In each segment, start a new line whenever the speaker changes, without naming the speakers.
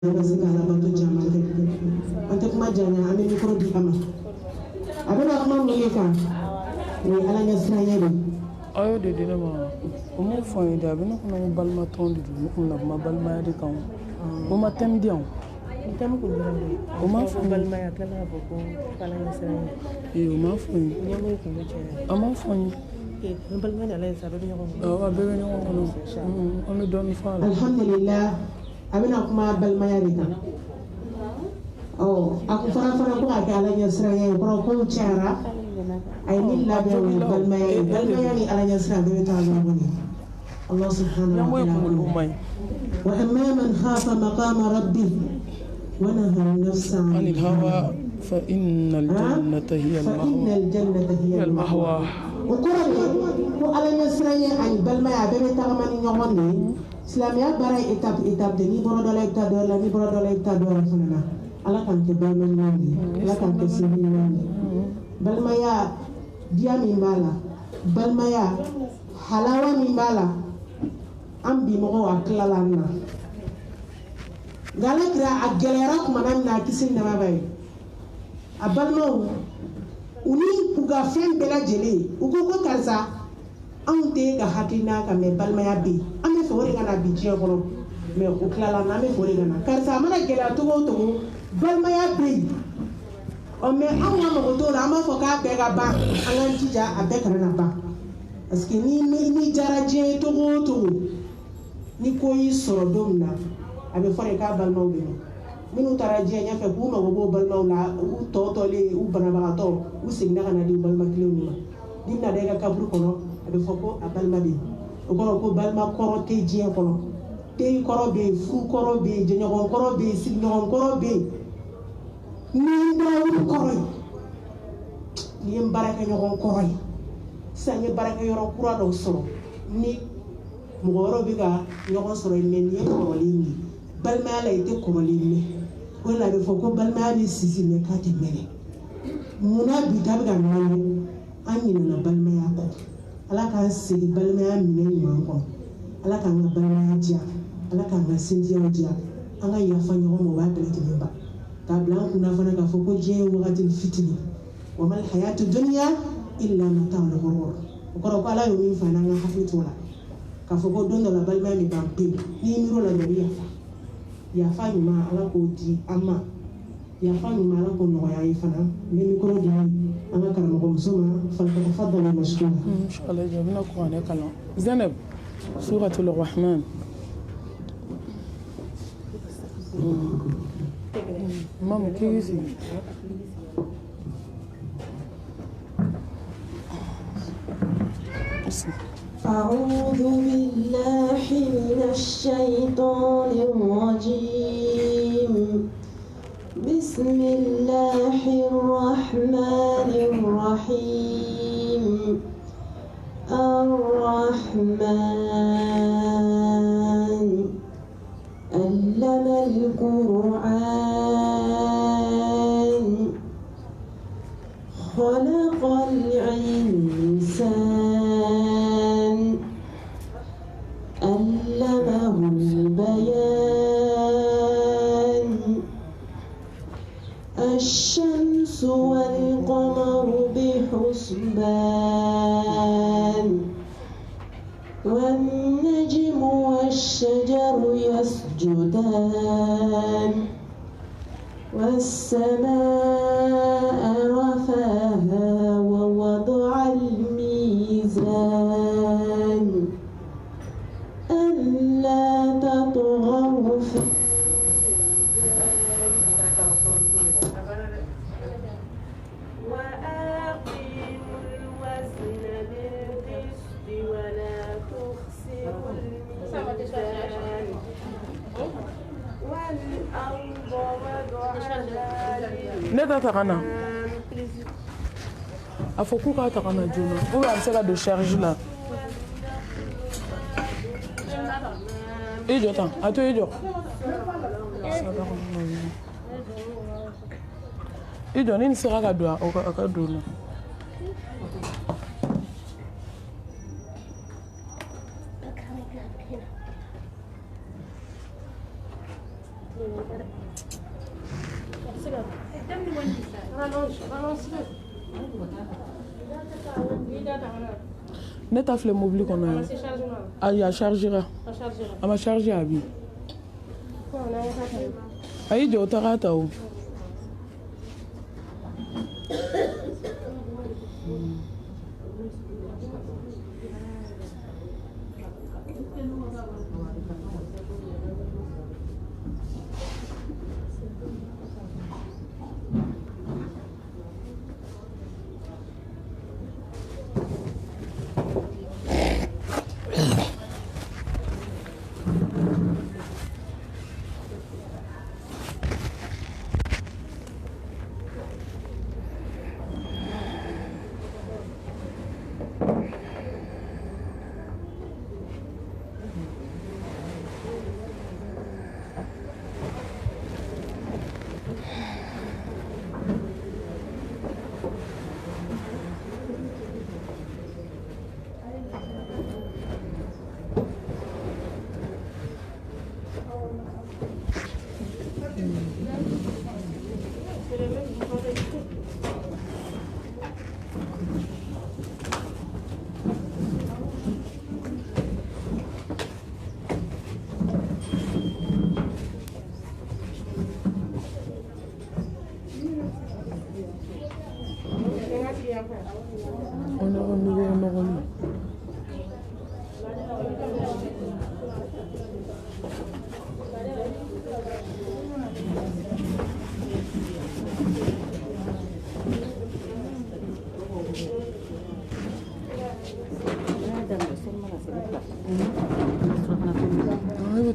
Parce que la bato jama ante kuma janya ame micro di kama abena kuma muleka ni ala nya sranya do
ayo de dina ma o mo fo inde abena kuma balma tondi do ko na ma balma ya de kan o ma tem dion
tem ko jira
o ma fo
balma ya kala bo ko ala nya sranya
o ma fo
nyamo ko mo chere
o ma fo
e balma ya la sa do nyako
o be ni ko on me don fa
alhamdulillah abena kuma balma ya de kan aku fara ko aka ala nya sranya ko chara ay min labe balma ya ni ala nya sranya be ta zo ni Allah subhanahu wa ta'ala wa amma man khafa maqama rabbih wa nahaa an-nafsa 'anil hawa
فإن الجنة هي المأوى
وقرأ وعلى نسرية عن بلما يعبر تغماني نغني سلاميا برا إتاب دني برا دولا إتاب دولا ني برا دولا إتاب دولا فننا ala kan ke balma nyani ala kan ke sini nyani balma ya dia mimbala balma ya halawa mimbala ambi mo wa klalanna gala kra agelera kuma na kisin na babai abalma uni kuga fen bela jeli ugo ko kalsa ante ga hakina ka me balma ya bi ame fo re kana bi je ko me o klalanna me fo re kana kalsa mana gela to balma ya bi o me awa mo do la ma fo ka be ga ba alan tija abe kana ba parce que ni jaraje to ni ko yi soro domna abe fo re ka balma o be minu taraje nya fe ku ma go balma la u to le u bana ba to u signa kana di balma klew ni ma dinna de ga kabru kono abe fo ko abalma bi o ko balma koro te je kono te koro be fu koro be je nyon koro be signo koro be ni ndaw koroy ni baraka nyon koroy sanye baraka yoro kura do soro ni mo woro biga nyon soro men ni ko lini balma la ite ko lini ko la be foko balma bi sisi me kati mene muna bi tabiga nani anyi na balma ya ko ala kan sigi balma ya mine ni man ko ala kan ga balma ya dia ala kan ga sinji ya dia anga ya fa nyon mo ba pele ti ba tablan kuna fana ka foko je wakati fitini wa mal hayatu dunya illa mata'ul ghurur ko ko ala yo min fana nga hafitu la ka foko dondo la balma mi bampe ni miro la do ya fa ni ma ala ko di amma ya fa ni ma ala ko no ya ifana ni mikro di anga karamo ko suma fa tafaddal mashkura
inshallah jabna ko ne kala Zainab suratul rahman ماما كيسي
أعوذ بالله من الشيطان الرجيم بسم الله الرحمن الرحيم الرحمن علم القرآن خلق الإنسان علمه البيان الشمس والقمر بحسبان والنجم والشجر يسجدان والسماء رفعها ووضع الميزان ألا تطغوا في
وأقيموا الوزن بالقسط ولا تخسروا الميزان والأرض وضعها
ne ta kana a fo ku ka ta kana jono o ya se ka de charge là ijo tan ato ijo ijo ni sera ka do o ka do no Ne t'a filɛ mobili kɔnɔ yan ayi a chargera a ma charger a bi a y'i jɔ o taga ta o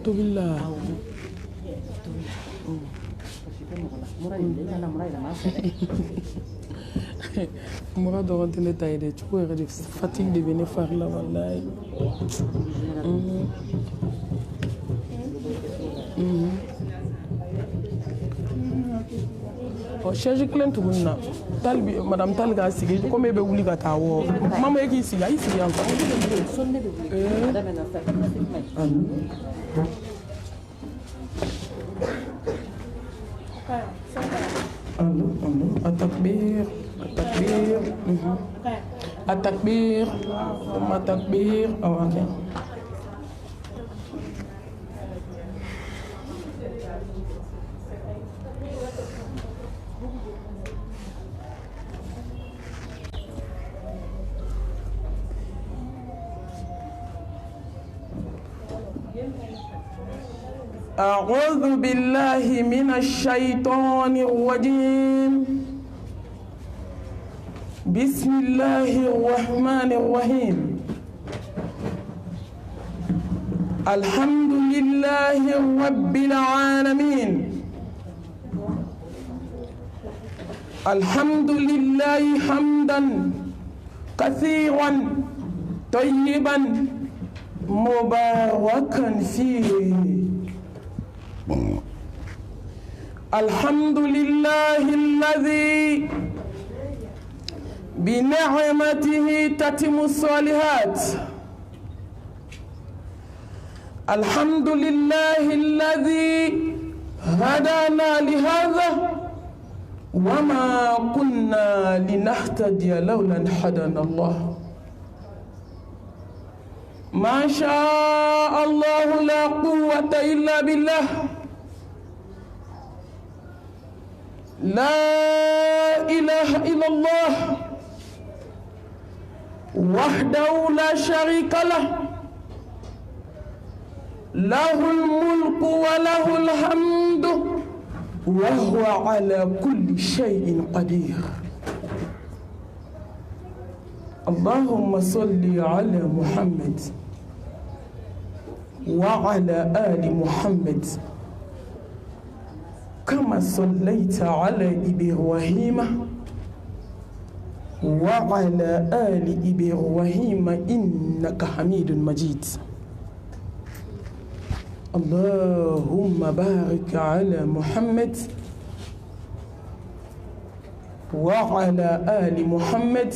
Tobila. Mura dɔrɔn tɛ ne ta ye dɛ cogo yɛrɛ de fatigue de bɛ ne fari la walayi. Chaise kelen tuguni na madame Tali k'a sigi komi e bɛ wuli ka taa wɔ mama e k'i sigi a y'i sigi yan fa. التكبير التكبير التكبير ثم التكبير أو أوكي. أعوذ بالله من الشيطان الرجيم بسم الله الرحمن الرحيم الحمد لله رب العالمين الحمد لله حمدا كثيرا طيبا مباركا فيه الحمد لله الذي بنعمته تتم الصالحات الحمد لله الذي هدانا لهذا وما كنا لنهتدي لولا أن هدانا الله ما شاء الله لا قوة إلا بالله لا إله إلا الله وحده لا شريك له له الملك وله الحمد وهو على كل شيء قدير اللهم صل على محمد وعلى آل محمد كما صليت على إبراهيم وعلى آل إبراهيم إنك حميد مجيد اللهم بارك على محمد وعلى آل محمد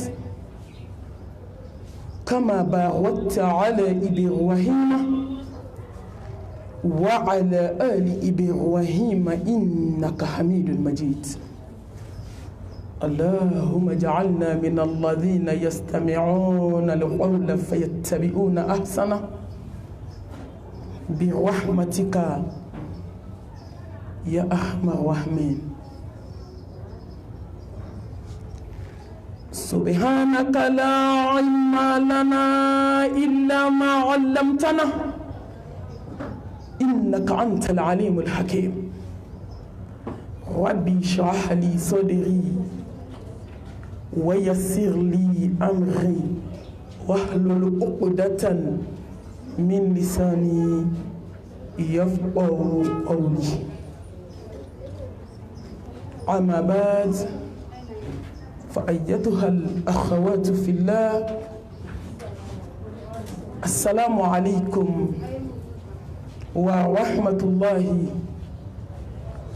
كما باركت على إبراهيم وعلى آل إبراهيم إنك حميد مجيد اللهم اجعلنا من الذين يستمعون القول فيتبعون أحسنه برحمتك يا أرحم الراحمين سبحانك لا علم لنا إلا ما علمتنا إنك أنت العليم الحكيم ربي اشرح لي صدري ويسر لي أمري واحلل عقدة من لساني يفقه قولي أما بعد فأيتها الأخوات في الله السلام عليكم ورحمة الله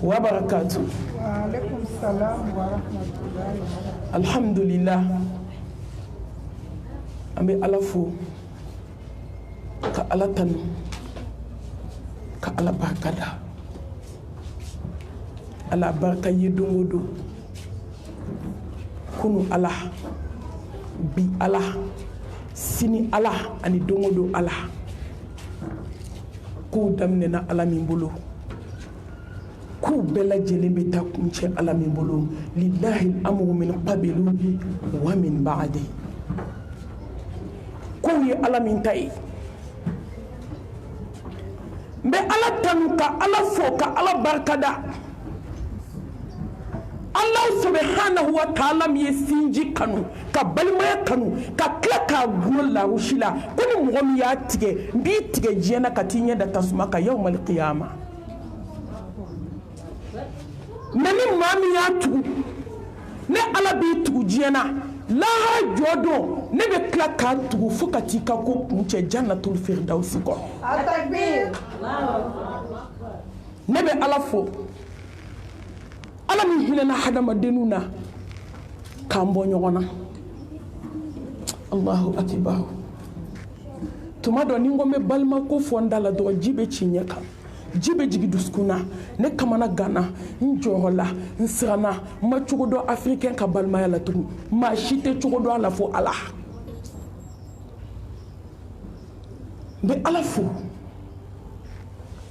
وبركاته.
وعليكم السلام ورحمة الله وبركاته.
الحمد لله أمي ألفو كألتن كألا بركة على بركة يدومودو kunu Allah bi Allah sini Allah ani dongodo Allah ku damne na Allah min bolo ku bela jelebe ta kunce Allah min bolo lillahi al-amru min qablu wa min ba'di ku ye Allah min tay be Allah tanka Allah foka Allah barkada Allah subhanahu wa ta'ala mi sinji kanu ka balmaya kanu ka kila ka gulon la rushila kuni mɔgɔ min y'a tigɛ n b'i tigɛ diɲɛ na ka t'i ɲɛ da tasuma kan yawmal qiyama mais ni maa min y'a tugu ne Ala b'i tugu diɲɛ na lahara jɔ don ne bɛ tila k'a tugu fo ka t'i ka ko kuncɛ jannatul firdausi kɔnɔ ne bɛ Ala fo Ala min hinɛna hadamadenw na k'an bɔ ɲɔgɔn na Allahu akibar tuma dɔ ni n ko n bɛ balimako fɔ n da la dɔrɔn ji bɛ ci ɲɛ kan ji bɛ jigin dusukun na ne kamana ganna n jɔrɔla n siranna n ma cogo dɔn afirikɛn ka balimaya la tugun maa si tɛ cogo dɔn a la fo Ala n bɛ Ala fo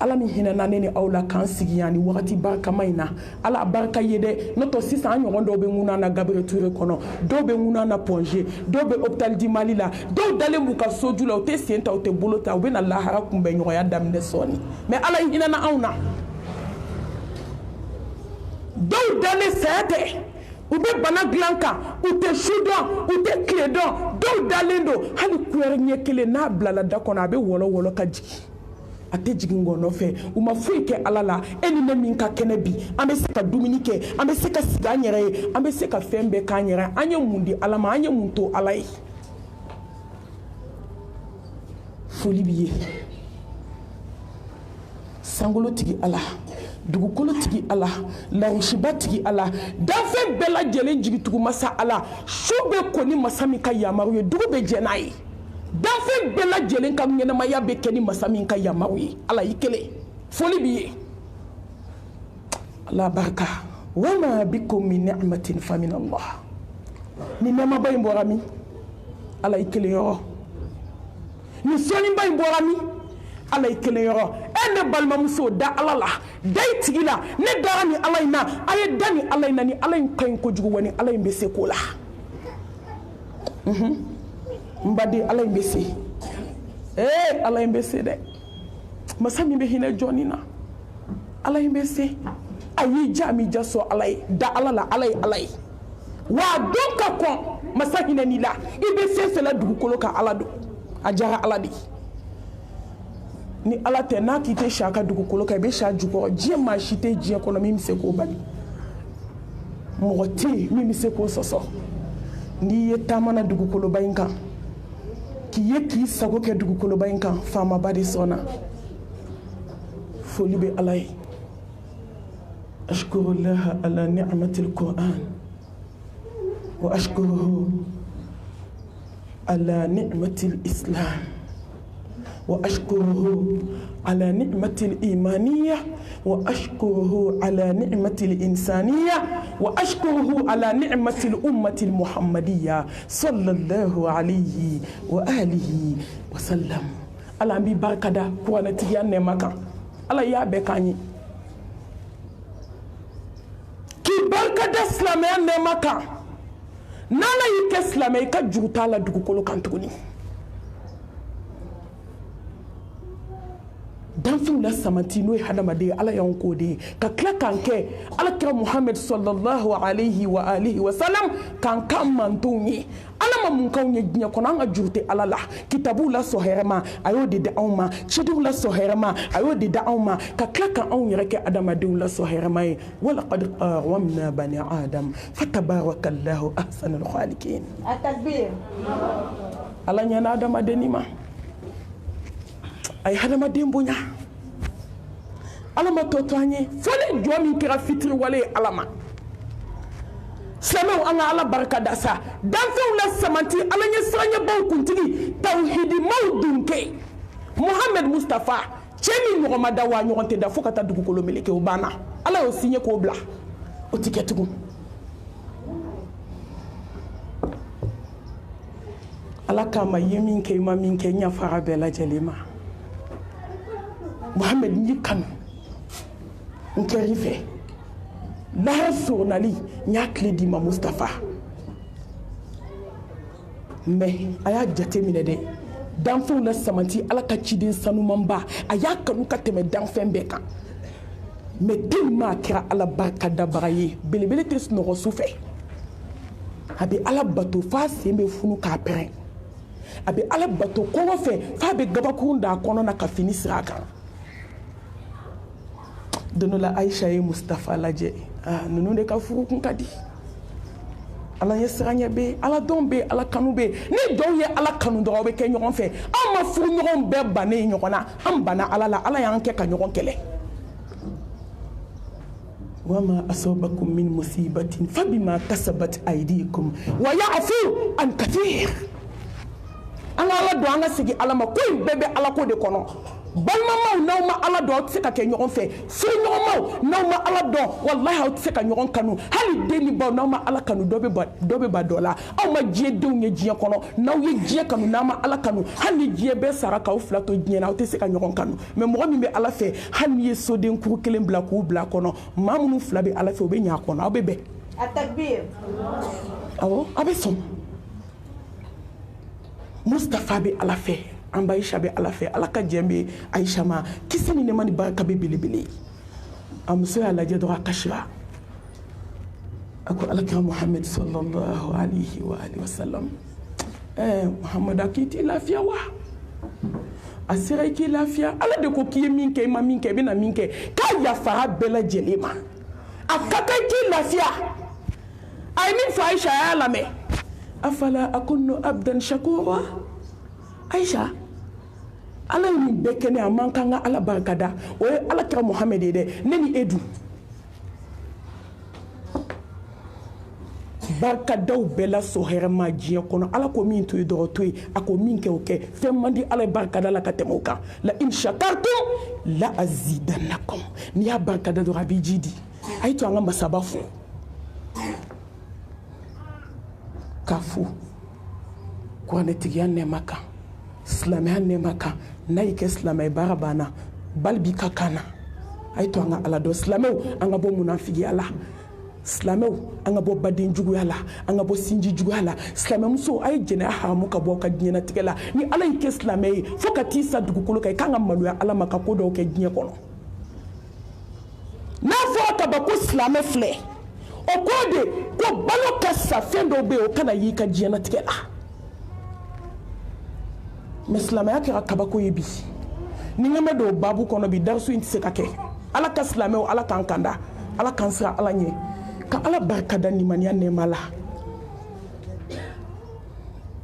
Ala min hinɛna ne ni aw la k'an sigi yan ni wagati barikama in na Ala barika ye dɛ n'o tɛ sisan an ɲɔgɔn dɔw bɛ ŋuna na Gabriel Touré kɔnɔ dɔw bɛ ŋuna na Ponge dɔw bɛ hôpital du Mali la dɔw dalen b'u ka soju la u tɛ sen ta u tɛ bolo ta u bɛ na lahara kunbɛn ɲɔgɔnya daminɛ sɔɔni mais Ala hinɛna anw na dɔw dalen saya tɛ u bɛ bana dilan kan u tɛ su dɔn u tɛ tile dɔn dɔw dalen don hali kuyɛrɛ ɲɛ kelen n'a bilala da kɔnɔ a bɛ wɔlɔ ka jigin a tɛ jigin ngɔ nɔfɛ u ma foyi kɛ Ala la e ni ne min ka kɛnɛ bi an bɛ se ka dumuni kɛ an bɛ se ka sigi an yɛrɛ ye an bɛ se ka fɛn bɛɛ k'an yɛrɛ an ye mun di Ala ma an ye mun to Ala ye foli b'i ye sankolotigi Ala dugukolotigi Ala larusibatigi Ala danfɛn bɛɛ lajɛlen jigitugu masa Ala su bɛ ko ni masa min ka yamaru ye dugu bɛ jɛ n'a ye danfɛn bɛɛ lajɛlen ka ɲɛnamaya bɛ kɛ ni masa min ka yamaru ye Ala y'i kelen foli b'i ye Ala barika wa ma bikum min ni'matin fa min Allah ni nɛɛmaba in bɔra min Ala y'i kelen yɔrɔ ni sɔnniba in bɔra min Ala y'i kelen yɔrɔ e ne balimamuso da Ala la da i tigi la ne dara ni Ala in na a ye da ni Ala in na ni Ala in ka ɲi kojugu wa ni Ala in bɛ se ko la Mbadi Ala in bɛ se Ala in bɛ se dɛ masa min bɛ hinɛ jɔnni na Ala in bɛ se a y'i ja mi ja sɔn Ala ye da Ala la Ala ye Ala ye wa don ka kɔn masa hinɛni la i bɛ se fɛlɛ dugukolo ka Ala don a jara Ala de ni Ala tɛ n'a k'i tɛ si a ka dugukolo kan i bɛ si a jukɔrɔ diɲɛ maa si tɛ diɲɛ kɔnɔ min bɛ se k'o bali mɔgɔ tɛ yen min bɛ se k'o sɔsɔ n'i ye taamana dugukoloba in kan k'i ye k'i sago kɛ dugukoloba in kan faamaba de sɔnna foli bɛ Ala ye ashkurullaha ala ni'matil Qur'an wa ashkuruhu ala ni'matil Islam وأشكره على نعمة الإيمانية وأشكره على نعمة الإنسانية وأشكره على نعمة الأمة المحمدية صلى الله عليه وآله وسلم. على أمي بركة قوانا تيان نمكا على يا بكاني كي بركة سلامي نمكا نانا يكي سلامي كجوتا لا دوكولو كانتوني danfin la samanti no hadamade ala yanko de ka kla kanke ala kira Muhammad sallallahu alaihi wa alihi wa sallam kan kan mantonyi ala mamun kawnya nya kono anga jurte ala la kitabu la soherema ayo de awma chedu la soherema ayo de awma ka kla kan aw yireke adamade la soherema wala qad qaramna bani adam fatabarakallahu ahsanul khaliqin
التكبير
ala nya na adamade nima ay hadama dembonya alama totanye fole jomi kira fitri wale alama sama anga ala baraka dasa danfe la samanti alanya sranya baw kuntigi tawhidi mawdunke Muhammad Mustafa chemi ngomada wa nyoronte da fokata dugu kolo meleke obana ala o signé ko bla o tiketugo ala kama yemin ke ma min ke nya fara bela jelema Muhammad Nyikano Nkerife Lahar Sournali Nyakle Dima Mustafa mais aya jate minede danfo la samanti ala ka ciden sanumamba aya kanu ka teme danfen beka mais tellement kira ala barka da baraye belebele tes no soufe abi ala bato fa sembe funu ka pere abi ala bato kono fe fa be gabakunda kono na ka fini siraka dono la Aisha et Mustafa laje nunu de ka furu kun kadi ala yesranya be ala dombe ala kanube ni don ye ala kanu do be ke nyogon fe ama furu nyogon be bane nyogona am bana ala la ala yanke ka nyogon kele wama asabakum min musibatin fabima kasabat aydikum wa ya'fu an kathir ala do anga sigi ala ma ko bebe ala ko de kono balmamaw nawma ala do tseka ke nyogon fe fu nyogon nawma ala do wallahi tseka nyogon kanu hali deni ba nawma ala kanu dobe ba dola aw ma jie dew nye jie kono naw ye jie kanu nama ala kanu hali jie be saraka u flato jie na tseka nyogon kanu mais mo mi be ala fe hali ye soden kuru kelen bla ku bla kono mamunu flabe ala fe obe nya kono obebe
التكبير
awo abesom Mustafa be ala fe amba Aisha be ala fe ala ka jembe Aisha ma kisani ne mani baraka be bilibili amso ala je dora kashira ako ala ka Muhammad sallallahu alaihi wa alihi wasallam Muhammad akiti lafiya wa asira ki lafiya ala de ko kiye minke ma minke be na minke ka ya fara bela jelema akaka ki lafiya ay min fa Aisha ya lame afala akunu abdan shakura Aisha ala ni bekene amankanga ala barkada o ala kira Muhammad de neni edu barkadaw bela soherma jiya kono ala ko min to do to ako min ke oke femandi ala barkada la katemoka la in shakartum la azidannakum ni ya barkada do rabijidi ay to anga masabafu kafu kwa netigian ne maka slamian ne maka naike slamai barabana balbi kakana ay to anga ala do slamew anga bo munafigi ala slamew anga bo badin jugu ala anga bo sinji jugu ala slamem so ay jena ha muka bo ka diena tigela ni ala ike slamai fokati sa dugu kolo kay kanga malu ala maka ko do ke diena kono na fo ka ba ko slame fle o kode ko balo ka sa fendo be o kana yi ka diena tigela Meslama yake akabako yebi ningame do babu kono bi darsu inti sekake ala kaslame o ala kankanda ala kansra ala nye ka ala barkada ni mania ne mala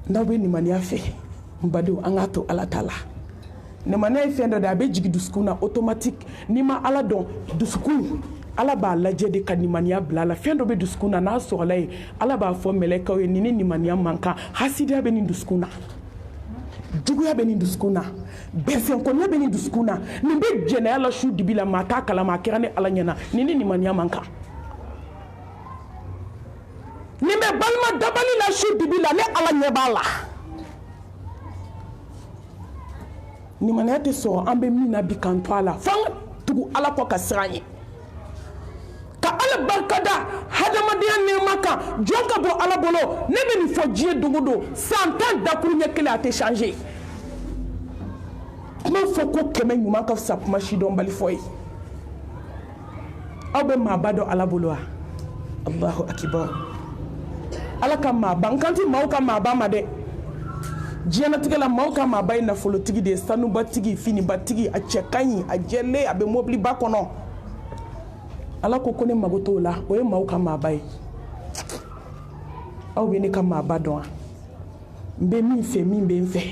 ndawe ni mania fe mbadu angato ala tala ne mania fendo da be jigi duskuna automatique ni ma ala don duskun ala ba laje de kanimania blala fendo be duskuna na so ala ba fo meleka we ni mania manka hasida be ni duskuna juguya bɛ nin dusukun na bɛnsɛnkɔniya bɛ nin dusukun na nin bɛ jɛnɛya la su dibi la maa t'a kalama a kɛra ni ala ɲɛna nin ni nimaniya man kan nin bɛ balima dabali la su dibi la ni ala ɲɛ b'a la nimaniya tɛ sɔrɔ an bɛ min na bi k'an to a la fo an ka tugu ala kɔ ka siran ye ka ala barika da hadamadenya nɛɛma kan jɔn ka bɔ ala bolo ne bɛ nin fɔ diɲɛ don o don san 10 dakuru ɲɛ kelen a tɛ changer kuma fɔ ko kɛmɛ ɲuman ka fisa kuma si dɔnbali fɔ ye aw bɛ maaba dɔn ala bolo wa allahu akibar ala ka maaba n kan tɛ maaw ka maaba ma dɛ diɲɛlatigɛ la maaw ka maaba ye nafolotigi de ye sanubatigi finibatigi a cɛ ka ɲi a jɛlen a bɛ mobiliba kɔnɔ ala ko ne mago t'o la o ye maaw ka maaba ye aw bɛ ne ka maaba dɔn wa n bɛ min fɛ min bɛ n fɛ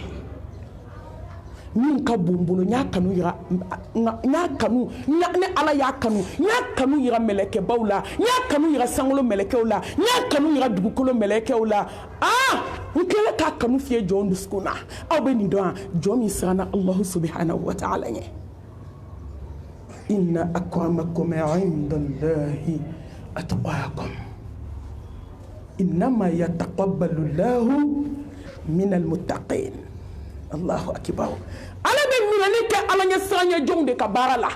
min ka bon n bolo n y'a kanu yira ni ala y'a kanu n y'a kanu yira mɛlɛkɛbaw la n y'a kanu yira sankolo mɛlɛkɛw la n y'a kanu yira dugukolo mɛlɛkɛw la n tilala k'a kanu fiyɛ jɔn dusukun na aw bɛ nin dɔn wa jɔn min siranna alahu subhanahu wa ta'ala ɲɛ inna akramakum indallahi atqakum innama yataqabbalu llahu minal muttaqin allahu akbar ala bɛ minɛni kɛ ala ɲɛ siranɲɛ jɔnw de ka baara la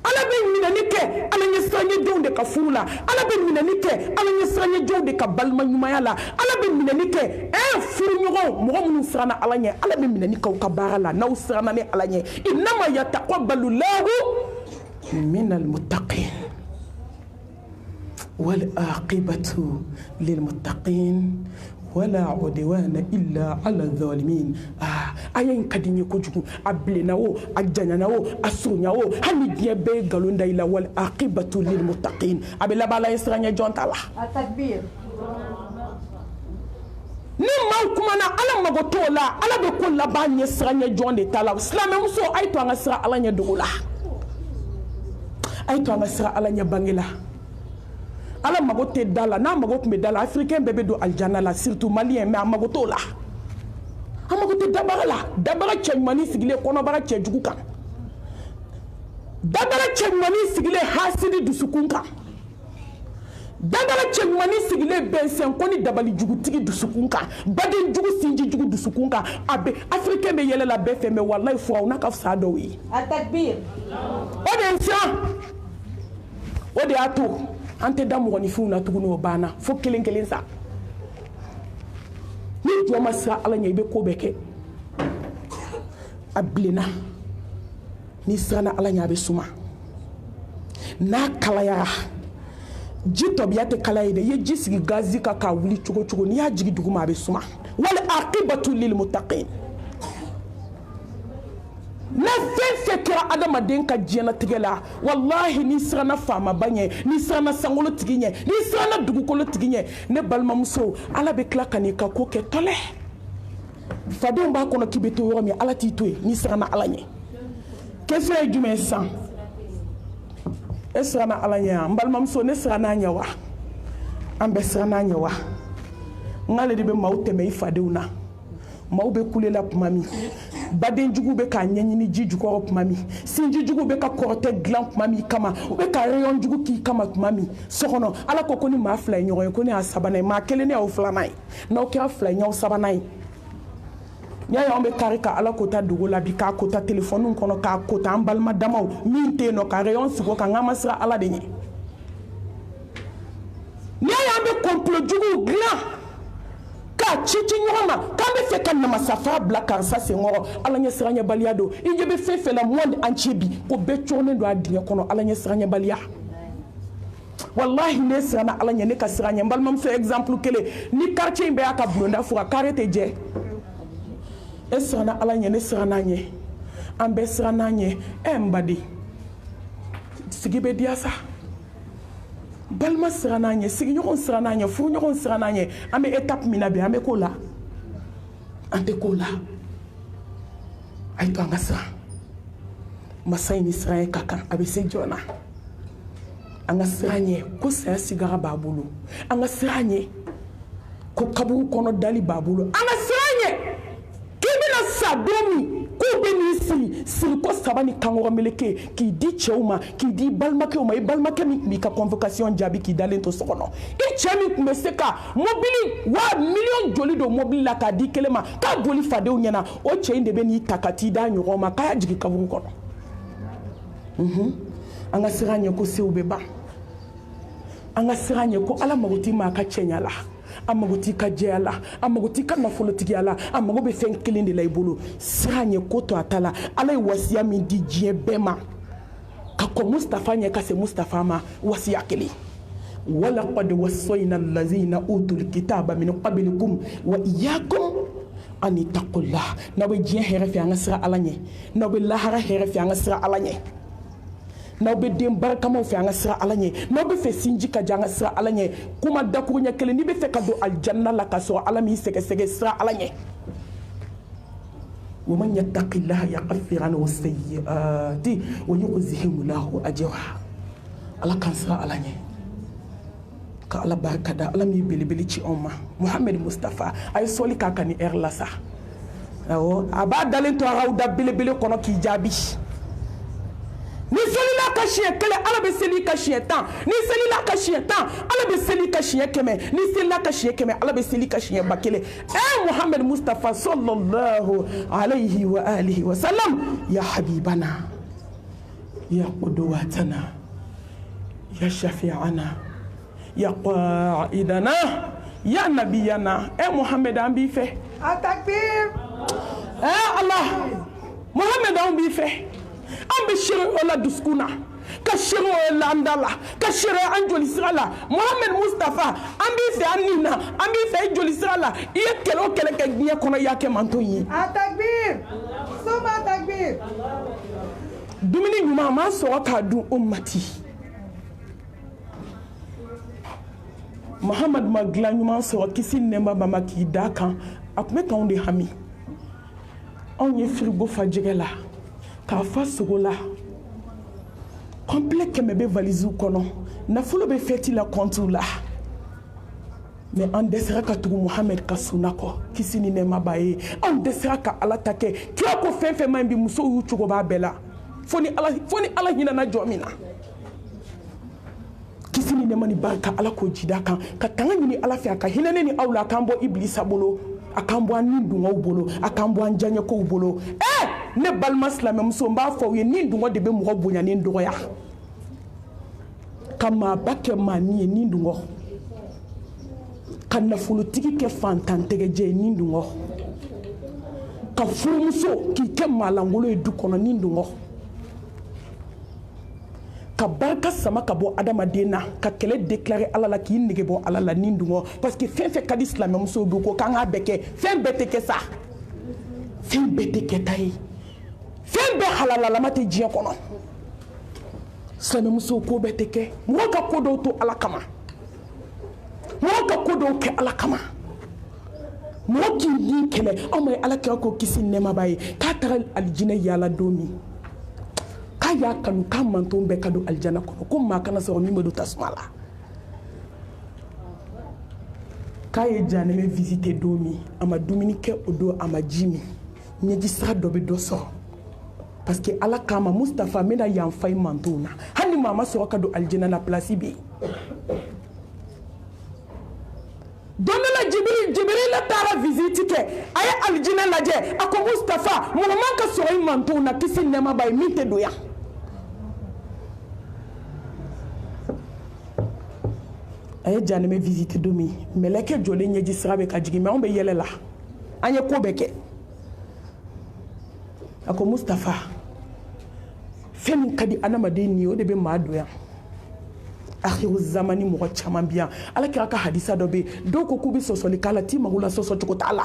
ala bɛ minɛni kɛ ala ɲɛ siranɲɛ jɔnw de ka furu la ala bɛ minɛni kɛ ala ɲɛ siranɲɛ jɔnw de ka balima ɲumanya la ala bɛ minɛni kɛ furuɲɔgɔnw mɔgɔ minnu siranna ala ɲɛ ala bɛ minɛni k'aw ka baara la n'aw siranna ni ala ɲɛ innama yataqabbalu llahu minal muttaqin wal aqibatu lil muttaqin wala udwana illa ala zalimin aya in kadi nye kojugu a bilenna wo a janyana wo a surunya wo hali diɲɛ bɛɛ ye nkalon da i la wal aqibatu lil muttaqin a bɛ laban ala ye siranɲɛ jɔn ta la
takbir
ni maaw kumana ala mago t'o la ala bɛ ko laban ɲɛ siranɲɛ jɔn de ta la silamɛmuso a ye to an ka siran ala ɲɛ dogo la a ye to an ka siran ala ɲɛ bange la ala mago tɛ da la n'a mago tun bɛ da la africain bɛɛ bɛ don aljana la surtout malien mais a mago t'o la a mago tɛ dabaga la dabaga cɛ ɲumanin sigilen kɔnɔbara cɛ jugu kan dabaga cɛ ɲumanin sigilen hasidi dusukun kan dabaga cɛ ɲumanin sigilen bɛnsɛnko ni dabali jugutigi dusukun kan baden jugu sinji jugu dusukun kan a bɛ africain bɛ yɛlɛ la bɛɛ fɛ mais walayi furaw n'a ka fisa dɔw ye
takbir
o de ye siran o de y'a to an tɛ da mɔgɔninfinw na tuguni o banna fo kelen kelen sa ni jɔn ma siran ala ɲɛ i bɛ ko bɛɛ kɛ a bilenna n'i siranna ala ɲɛ a bɛ suma n'a kalayara ji tɔbiya tɛ kalaya ye dɛ i ye ji sigi gazi kan k'a wuli cogo cogo n'i y'a jigin duguma a bɛ suma wal aqibatu lil muttaqin na fɛn fɛn kɛra adamaden ka diɲɛlatigɛ la walahi n'i siranna faamaba ɲɛ n'i siranna sankolo tigi ɲɛ n'i siranna dugukolo tigi ɲɛ ne balimamuso ala bɛ tila ka n'i ka ko kɛ tɔlɛ fadenw b'a kɔnɔ k'i bɛ to yɔrɔ min ala t'i to yen n'i siranna ala ɲɛ question ye jumɛn ye sisan e siranna ala ɲɛ wa n balimamuso ne siranna a ɲɛ wa an bɛɛ siranna a ɲɛ wa n k'ale de bɛ maaw tɛmɛ i fadenw na maaw bɛ kule la tuma min baden jugu bɛ k'a ɲɛɲini ji jukɔrɔ tuma min sinji jugu bɛ ka kɔrɔtɛ dilan tuma min kama u bɛ ka rayon jugu k'i kama tuma min so kɔnɔ ala ko ni maa fila ye ɲɔgɔn ye ko ne y'a sabanan ye maa kelen ne y'aw filanan ye n'aw kɛra fila ye n y'aw sabanan ye n'i y'a ye anw bɛ kari ka ala kota dogo la bi k'a kota telefɔniw kɔnɔ k'a kota an balima damaw min tɛ yen nɔ ka rayon sigi o kan n k'an ma siran ala de ɲɛ n'i y'a ye an bɛ complot juguw dilan k'a ci ɲɔgɔn ma k'an bɛ fɛ ka namasafa bila karisa senkɔrɔ ala ɲɛ siranɲɛbaliya don i ɲɛ bɛ fɛn fɛn la monde entier bi ko bɛɛ cɔgɔnen don a dingɛ kɔnɔ ala ɲɛ siranɲɛbaliya wallahi ne siranna ala ɲɛ ne ka siran ɲɛ n balimamuso exemple kelen ni quartier in bɛɛ y'a ka bulonda fuga carré tɛ jɛ e siranna ala ɲɛ ne siranna a ɲɛ an bɛɛ siranna a ɲɛ n baden sigi bɛ diya sa balima siranna a ɲɛ sigiɲɔgɔn siranna a ɲɛ furuɲɔgɔn siranna a ɲɛ an bɛ étape min na bi an bɛ k'o la an tɛ k'o la a ye to an ka siran masa in ni siran ye ka kan a bɛ se joona an ka siran ɲɛ ko saya sigara b'a bolo an ka siran ɲɛ ko kaburu kɔnɔ dali b'a bolo an ka siran ɲɛ k'i bɛna sa domi ko be ni siri ko sabani kangora meleke ki di cheuma ki di balmake o mai balmake mi ka convocation jabi ki dalen to sokono e chemi kumeseka mobili wa million joli do mobili la ka di kelema ka boli fade o nyana o cheinde be ni takati da nyoma ka jigi kavuru kono anga siranye ko se ubeba anga siranye ko ala magoti ma ka chenyala amagoti ka jela amagoti ka nafolotigi ala amago be fen kilin de la ibolo siranye ko to atala ala wasiya min di jie bema ka ko Mustafa nya ka se Mustafa ma wasiya kili wala qad wasayna allazina utul kitaba min qablikum wa iyyakum an taqullah nawe jie here fi anga sira ala nye nawe lahara here fi anga sira ala nye naw be dem baraka mo fe anga sira alanye naw be fe sinji ka janga sira alanye kuma dakuru nya kele ni be fe ka do aljanna la ka so alami sege sira alanye wa man yattaqillaha yaghfir anhu sayyi'ati wa yu'zihi lahu ajra ala kan sira alanye ka ala baraka da alami bilibili ci umma Muhammad Mustafa ay soli ka kani la sa awo aba dalen to rawda bilibili kono ki jabi ni selila ka chien kele ala be seli ka chien tan ni selila ka chien tan ala be seli ka chien keme ni selila ka chien keme ala be seli ka chien bakele Muhammad Mustafa sallallahu alayhi wa alihi wa sallam ya habibana ya qudwatana ya shafi'ana ya qa'idana ya nabiyana Muhammad ambi fe
Atakbir
Allah Muhammad ambi fe ambe shiri ola duskuna ka shiri ola andala ka shiri anjoli sirala Muhammad Mustafa ambi fe anina ambi fe joli sirala iye kelo kele ke gniya kono yake mantoyi
Atakbir Suma takbir
dumini nyuma ma so ka du ummati Muhammad magla nyuma so kisi nemba mama ki daka apme kan de hami on ye frigo fajigela ka fa sogola complet que me be valise kono na fulo be feti la kontu la mais on desera ka tugu Muhammad kasunako kisini ne mabaye on desera ka ala take ki ko fenfe mambi muso yu chugo ba bela foni ala hina na jomina kisini ne mani barka ala ko jida kan ka tanga ni ala fi aka hina ne ni awla kambo iblisa bolo akambo anindu ngobolo akambo anjanye ko bolo ne balma slamem so mba fo ye nindu ngo de be mo bonya ni ndo ya kama bakke mani nindu ngo kana fulu tiki ke fantan tege je nindu ngo ka furumuso ki ke malangolo e du kono nindu ngo ka barka sama ka bo adama dena ka kele déclarer ala la ki nige bo ala la nindu ngo parce que fin fait kadis slamem so do ko kanga beke fin bete ke sa fin bete ke tai fembe halala la mate jiya kono same muso ko beteke mo ka kodo to alakama mo ka kodo ke alakama mo ki ni kele o may alaka ko kisi nema baye ka taral aljina yala domi ka ya kanu ka manto be kado aljana kono ko ma kana so mi medu tasmala ka ye jane me visiter domi ama dominique odo ama jimi nyeji sra dobe do so parce que ala kama Mustafa mena yanfay mantuna hani mama so ka do aljina na place bi donna la jibril la tara visite ke aya aljina la je ako Mustafa mo man ka so mantuna kisi nema bay minte do ya aya jane me visite domi meleke jole nyeji srabe ka jigi me on be yelela anye ko beke ako Mustafa fen kadi anamadeni o de be madoya akhiru zamani mo chama bien ala ka hadisa dobe doko kubi sosoli kala ti magula soso to tala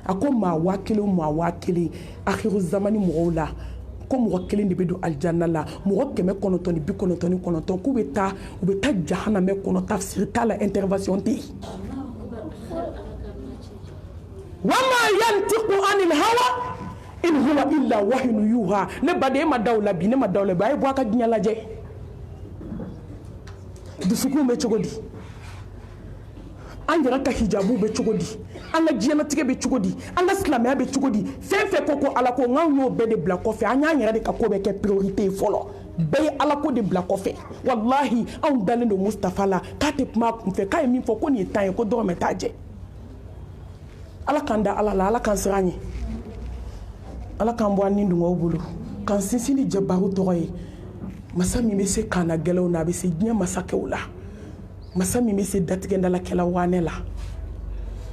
ako ma wakili akhiru zamani mo la ko mo wakili de be do aljanna la mo keme konotoni bi konotoni konoton ku beta u beta jahannam kono tafsir tala intervention ti wama yantiqu anil hawa in huwa illa wahyun yuha ne bade ma dawla bi ne ma dawla bay bo ka dinya laje du suku me chogodi an yɛrɛ ka hijabu bɛ cogo di an ka diɲɛlatigɛ bɛ cogo di an ka silamɛya bɛ cogo di fɛn fɛn ko ala ko n'anw y'o bɛɛ de bila kɔfɛ an y'an yɛrɛ de ka ko bɛɛ kɛ priorité ye fɔlɔ bɛɛ ye ala ko de bila kɔfɛ wallahi anw dalen don Mustafa la k'a tɛ kuma a kunfɛ k'a ye min fɔ ko nin ye temps ye ko dɔrɔmɛ t'a jɛ ala k'an da ala la ala k'an siran ɲɛ ala k'an bɔ an ni dungaw bolo k'an sinsin ni jabaru tɔgɔ ye masa min bɛ se kaana gɛlɛnw na a bɛ se diɲɛ masakɛw la masa min bɛ se datigɛndalakɛla wanɛ la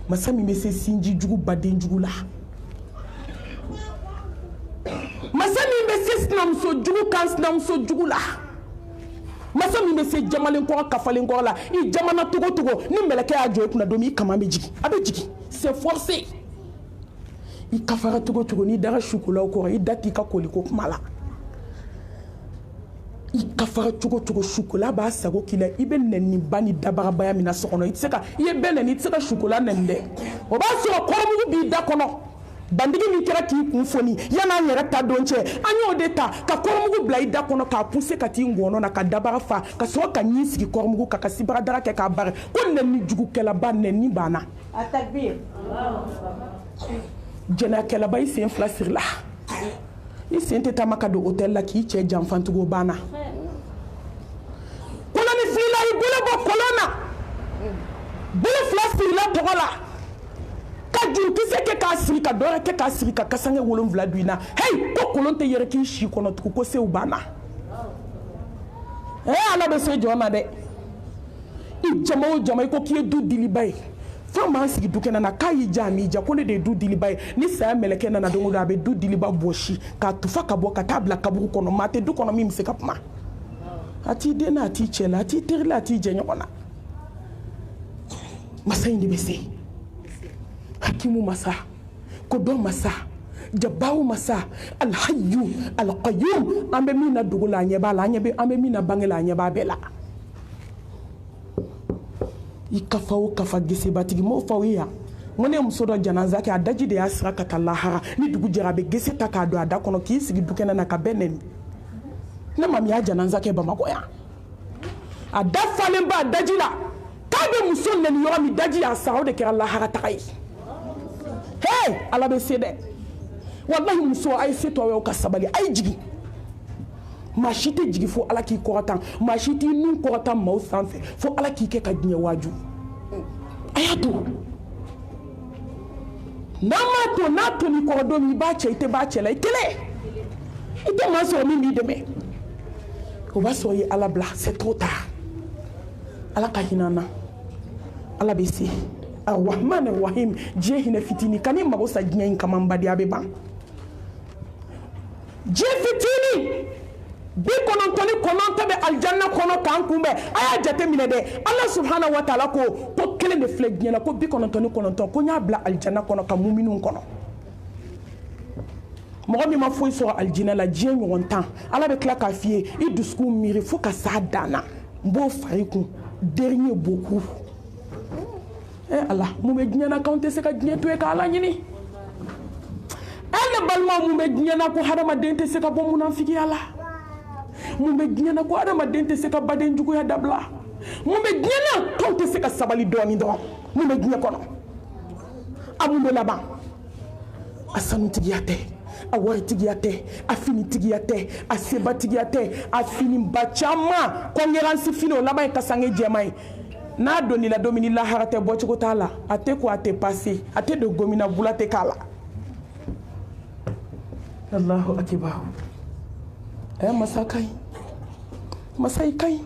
masa min bɛ se sinji jugu baden jugu la masa min bɛ se sinamuso jugu kan sinamuso jugu la masa min bɛ se jamalen kɔrɔ kafalen kɔrɔ la i jamana togo togo ni mɛlɛkɛ y'a jɔ i kunna don min i kama bɛ jigin a bɛ jigin c'est forcé i kafara togo togo n'i dara sukulaw kɔrɔ i da t'i ka koliko kuma la i kafara cogo cogo sukola b'a sago k'i la i bɛ nɛni ba ni dabarabaya min na so kɔnɔ i tɛ se ka i ye bɛɛ nɛni i tɛ se ka sukola nɛni dɛ o b'a sɔrɔ kɔrɔmugu b'i da kɔnɔ bandigi min kɛra k'i kun foni yan'an yɛrɛ ta don cɛ an y'o de ta ka kɔrɔmugu bila i da kɔnɔ k'a pousser ka t'i ngɔnɔ na ka dabara fa ka sɔrɔ ka ɲi sigi kɔrɔmugu kan ka sibaradara kɛ k'a bari ko nɛni jugukɛlaba nɛni banna
A takbir.
jɛnɛyakɛlaba i sen fila siri la i sen tɛ taama ka don hôtel la k'i cɛ janfantugu o banna koloni filila i bolo bɔ kolon na bolo fila sirila tɔgɔ la ka jurukisɛ kɛ k'a siri ka dɔwɛrɛ kɛ k'a siri ka kasange 7 don i na hei ko kolon tɛ yɛrɛ k'i si kɔnɔ tugun ko sew banna ala bɛ se jɔn ma dɛ i jama o jama i ko k'i ye du diliba ye fɛn m'an sigi du kɛnɛ na k'a y'i ja a m'i ja ko ne de ye du diliba ye ni saya mɛlɛkɛ nana don o don a bɛ du diliba bɔsi k'a tufa ka bɔ ka taa bila kaburu kɔnɔ maa tɛ du kɔnɔ min bɛ se ka kuma a t'i den na a t'i cɛ la a t'i teri la a t'i jɛɲɔgɔn na masa in de bɛ se hakimu masa kodɔn masa jabawu masa alhayu alqayyum an bɛ min na dogo la a ɲɛ b'a la an bɛ min na bange la a ɲɛ b'a bɛɛ la i kafa o kafa gesebatigi m'o fɔ aw ye yan ko ne ye muso dɔ janaza kɛ a daji de y'a sira ka taa lahara ni dugu jɛra a bɛ gese ta k'a don a da kɔnɔ k'i sigi dukɛnɛ na ka bɛɛ nɛni ne ma min y'a janaza kɛ Bamakɔ yan a da falen ba a daji la k'a bɛ muso nɛni yɔrɔ min daji y'a sara o de kɛra lahara taga ye hey ala bɛ se dɛ wallahi muso a ye se to aw ye aw ka sabali a ye jigin maa si tɛ jigin fo ala k'i kɔrɔtan maa si t'i nun kɔrɔtan maaw sanfɛ fo ala k'i kɛ ka diɲɛ waaju a y'a to n'a m'a to n'a to n'i kɔrɔ don min i b'a cɛ i tɛ b'a cɛ la i kɛlɛ i tɛ maa sɔrɔ min b'i dɛmɛ o b'a sɔrɔ i ye ala bila c'est trop tard ala ka hinɛ an na ala bɛ se arrahman arrahim diɲɛ hinɛ fitinin ka n'i mago sa diɲɛ in kama n badi a bɛ ban diɲɛ fitinin 99 bɛ aljanna kɔnɔ k'an kunbɛn a y'a jate minɛ dɛ ala subhanahu wa taala ko kelen de filɛ diɲɛ na ko 99 ko n y'a bila aljanna kɔnɔ ka muminun kɔnɔ mɔgɔ min ma foyi sɔrɔ aljinɛ la diɲɛ ɲɔgɔn tan ala bɛ tila k'a f'i ye i dusukun miiri fo ka s'a dan na n b'o fara i kun dernier beaucoup ala mun bɛ diɲɛ na k'anw tɛ se ka diɲɛ to ye ka ala ɲini ne balimaw mun bɛ diɲɛ na ko hadamaden tɛ se ka bɔ munafigiya la mun bɛ diɲɛ na ko hadamaden tɛ se ka baden juguya dabila mun bɛ diɲɛ na k'anw tɛ se ka sabali dɔɔni dɔrɔn mun bɛ diɲɛ kɔnɔ a mun bɛ laban a sanutigiya tɛ a waritigiya tɛ a finitigiya tɛ a sebatigiya tɛ a finiba caman kɔngɛransi fini o laban ye kasange jɛman ye n'a donni la don min ni lahara tɛ bɔcogo t'a la a tɛ ko a tɛ pase a tɛ don gomina bula tɛ k'a la allahu akibar masa ka ɲi masa i ka ɲi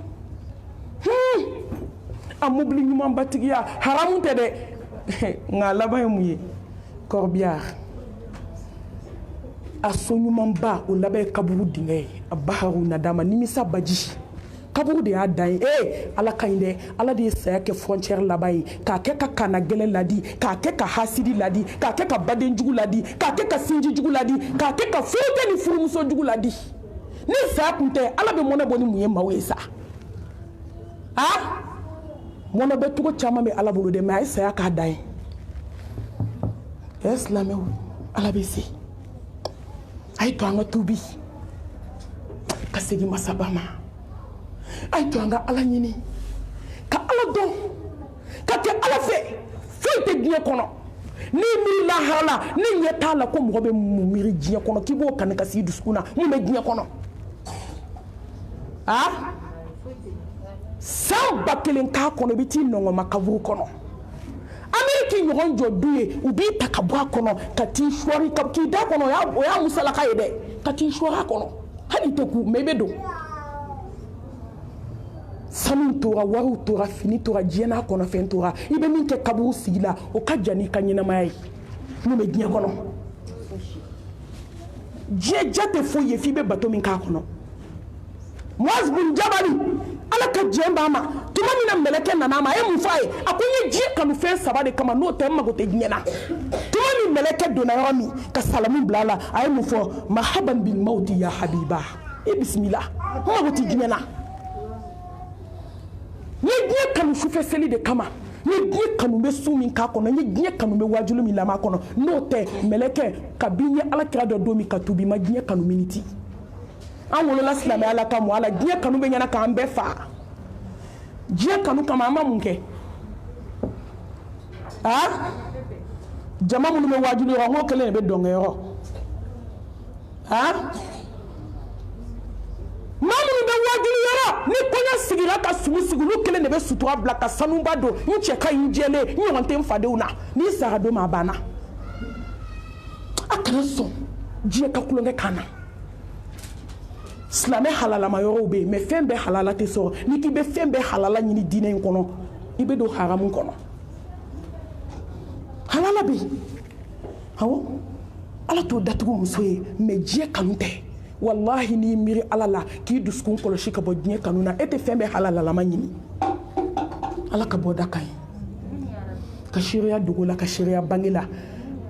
a mobili ɲuman batigiya haramu tɛ dɛ nka laban ye mun ye kɔrɔbiyar a so ɲumanba o laban ye kaburu dingɛ ye a baharu nadama nimisa baji kaburu de y'a dan ye ala ka ɲi dɛ ala de ye saya kɛ frontière laban ye k'a kɛ ka kana gɛlɛn ladi k'a kɛ ka hasidi ladi k'a kɛ ka baden jugu ladi k'a kɛ ka sinji jugu ladi k'a kɛ ka furukɛ ni furumuso jugu ladi ni saya kun tɛ ala bɛ mɔnɛ bɔ ni mun ye maaw ye sa mɔnɛ bɛ cogo caman bɛ ala bolo dɛ mɛ a ye saya k'a dan ye silamɛw ala bɛ se a ye to an ka tubi ka segin masaba ma a ye to an ka ala ɲini ka ala dɔn ka kɛ ala fɛ foyi tɛ diɲɛ kɔnɔ ni miiri lahala ni ɲɛ t'a la ko mɔgɔ bɛ mun miiri diɲɛ kɔnɔ k'i b'o kani ka s'i dusukun na mun bɛ diɲɛ kɔnɔ san 1000 k'a kɔnɔ i bɛ t'i nɔngɔma kaburu kɔnɔ Ameriki ɲɔgɔn jɔ du ye u b'i ta ka bɔ a kɔnɔ ka t'i suwari k'i da kɔnɔ o y'a musalaka ye dɛ ka t'i suwari a kɔnɔ hali tɛ ku mais i bɛ don sanu tora wariw tora fini tora diɲɛ n'a kɔnɔ fɛn tora i bɛ min kɛ kaburu sigi la o ka jan n'i ka ɲɛnamaya ye mun bɛ diɲɛ kɔnɔ diɲɛ ja tɛ foyi ye f'i bɛ bato min k'a kɔnɔ Muaz bin Jabali ala ka diɲɛ b'a ma tuma min na mɛlɛkɛ nana a ma a ye mun fɔ a ye a ko n ye diɲɛ kanu fɛn 3 de kama n'o tɛ n mago tɛ diɲɛ na tuma min mɛlɛkɛ donna yɔrɔ min ka salamu bila a la a ye mun fɔ mahaban bil mawti ya habiba e bisimila n mago tɛ diɲɛ na n ye diɲɛ kanu sufɛ seli de kama n ye diɲɛ kanu bɛ su min k'a kɔnɔ n ye diɲɛ kanu bɛ wajulu min lamɔ a kɔnɔ n'o tɛ mɛlɛkɛ kabini n ye alakira dɔ don min ka tubi ma diɲɛ kanu miniti an wolola silamɛya la ka mɔ a la diɲɛ kanu bɛ ɲɛna k'an bɛɛ faga diɲɛ kanu kama an ma mun kɛ jama minnu bɛ wajulu yɔrɔ n ko kelen de bɛ dɔnkɛ yɔrɔ maa minnu bɛ wajulu yɔrɔ ni kɔɲɔ sigira ka sigi olu kelen de bɛ sutura bila ka sanuba don n cɛ ka ɲi n jɛlen n ɲɔgɔn tɛ n fadenw na n'i sara don ma a banna a kana sɔn diɲɛ ka kulonkɛ kan na silamɛ halalama yɔrɔw bɛ yen mais fɛn bɛɛ halala tɛ sɔrɔ n'i k'i bɛ fɛn bɛɛ halala ɲini diinɛ in kɔnɔ i bɛ don haramu kɔnɔ halala bɛ yen awɔ ala t'o datugu muso ye mais diɲɛ kanu tɛ wallahi n'i miiri ala la k'i dusukun kɔlɔsi ka bɔ diɲɛ kanu na e tɛ fɛn bɛɛ halalalama ɲini ala ka bɔ da ka ɲi ka seereya dogo la ka seereya bange la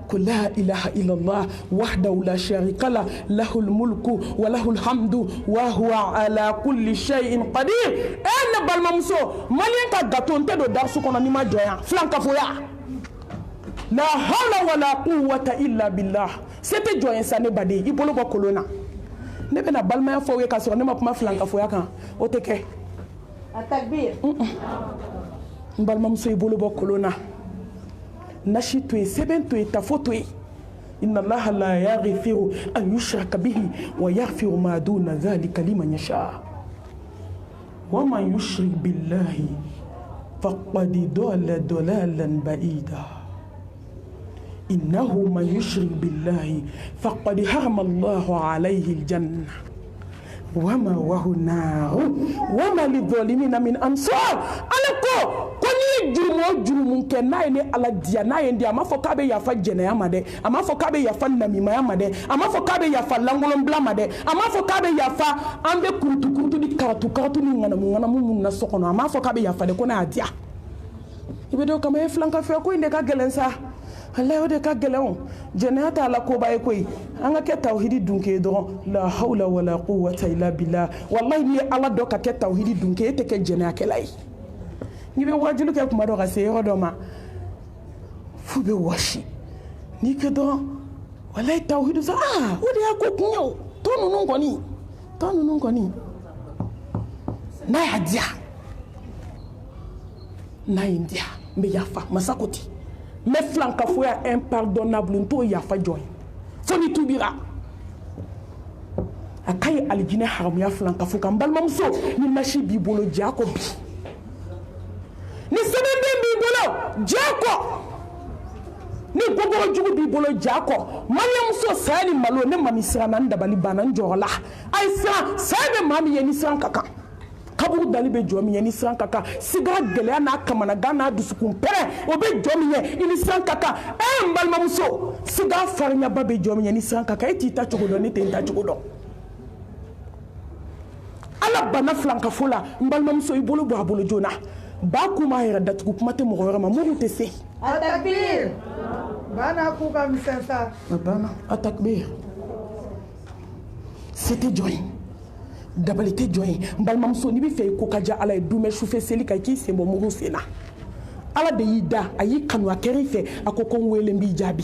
ko la ilaha illallah wahdahu la sharika la lahul mulku wa lahul hamdu wa huwa ala kulli shay'in qadir ne balimamuso maliyɛn ka gato n tɛ don darisu kɔnɔ n'i ma jɔnya filankafoya la hawla wa la quwwata illa billah se tɛ jɔnya sa ne baden i bolo bɔ kolon na ne bɛna balimaya fɔ aw ye k'a sɔrɔ ne ma kuma filankafoya kan o tɛ kɛ
a takbir
n balimamuso i bolo bɔ kolon na nasi to yen sɛbɛn to yen tafo to yen inna allaha la yaghfiru an yushraka bihi wa yaghfiru ma duna dhalika liman yasha wa man yushrik billahi faqad dalla dalalan ba'ida innahu man yushrik billahi faqad harama allahu alayhi aljanna wa ma'wahu an-nar wa ma lidh-dhalimina min ansar alako jurumu kɛ n'a ye ne ala diya n'a ye n diya a m'a fɔ k'a bɛ yafa jɛnɛya ma dɛ a m'a fɔ k'a bɛ yafa namimaya ma dɛ a m'a fɔ k'a bɛ yafa lankolonbila ma dɛ a m'a fɔ k'a bɛ yafa an bɛ kurutu ni karatu ni ŋanamu minnu na so kɔnɔ a m'a fɔ k'a bɛ yafa dɛ ko ne y'a diya i bɛ dɔn kama e filankafɛya ko in de ka gɛlɛn sa alayi o de ka gɛlɛn o jɛnɛya t'a la koba ye koyi an ka kɛ tawhidi dunke dɔrɔn la hawla wala quwwata illa billah wallahi n'i ye ala dɔ ka kɛ tawhidi dunke e tɛ kɛ jɛnɛyakɛla ye n'i bɛ wajulu kɛ kuma dɔ ka se yɔrɔ dɔ ma f'u bɛ wɔsi n'i kɛ dɔrɔn walayi tawhidu sa o de y'a ko kun ye o tɔ ninnu kɔni n'a y'a diya n'a ye n diya n bɛ yafa masa ko ten n bɛ filankafoya impardonnable n t'o yafa jɔn ye fo ni tubira a ka ɲi alijinɛ haramuya filankafo kan n balimamuso ni nasi b'i bolo ja kɔ bi ni sɛbɛnden b'i bolo ja kɔ ni gogoro jugu b'i bolo ja kɔ mariyamuso saya ni malo ne mami siranna n dabali banna n jɔrɔ la a ye siran saya bɛ maa min ye ni siran ka kan kaburu dali bɛ jɔ min ye ni siran ka kan sigara gɛlɛya n'a kamanagan n'a dusukun pɛrɛn o bɛ jɔ min ye i ni siran ka kan n balimamuso sigara farinyaba bɛ jɔ min ye ni siran ka kan e t'i ta cogo dɔn ne tɛ n ta cogo dɔn ala bana filankafo la n balimamuso i bolo bɔ a bolo joona ba kuma yɛrɛ datugu kuma tɛ mɔgɔ wɛrɛ ma muru tɛ se
a takbir bana k'u ka misɛn sa
bana a takbir se tɛ jɔn ye dabali tɛ jɔn ye n balimamuso n'i bɛ fɛ i ko ka diya ala ye dumɛ sufɛ seli kan i k'i sen bɔ muru sen na ala de y'i da a y'i kanu a kɛra i fɛ a ko n wele n b'i jaabi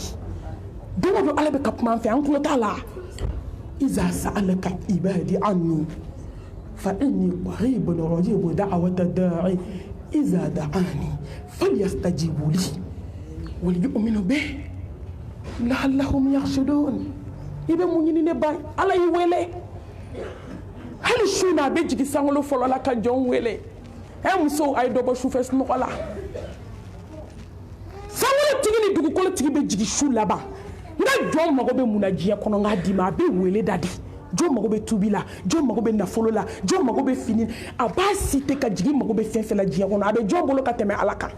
don o don ala bɛ ka kuma an fɛ an tulo t'a la iza sa'alaka ibadi anni fa inni qaribun ujibu da'wata da'i iza da'ani falyastajibu li wal yu'minu bi la'allahum yarshudun ibe munyini ne bay ala yi wele hali shuna be jigi sangolo folo la ka jon wele muso ay dobo shufes no wala sangolo tigi ni dugu kolo tigi be jigi shu laba nga jon mago be munajiya kono nga dima be wele dadi jon mago be tubila jon mago be nafolo la jon mago be fini aba site ka jigi mago be fenfela jiya kono abe jon bolo ka teme alaka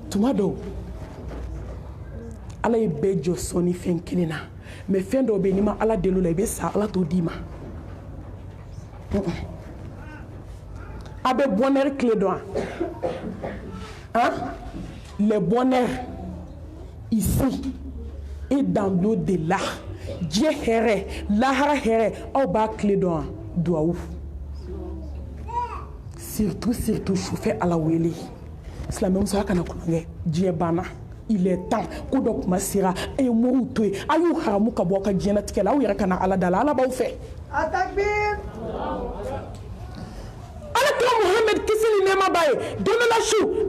tumado ala ye bejo soni fen kilina mais fen do be ni ma ala delu la be sa ala to dima abe bonheur clé d'or hein le bonheur ici et dans l'au-delà Dieu here lahara here au ba clé d'or doa ouf surtout chauffeur à la weli c'est la même chose kana kunange Dieu bana il est temps ko do kuma sira e mo utoy ayu haramu ka boka jena tikela o yara kana ala dala ala ba u fe
Atakbir!
ala kira Muhammad kisili nema baye dono la shu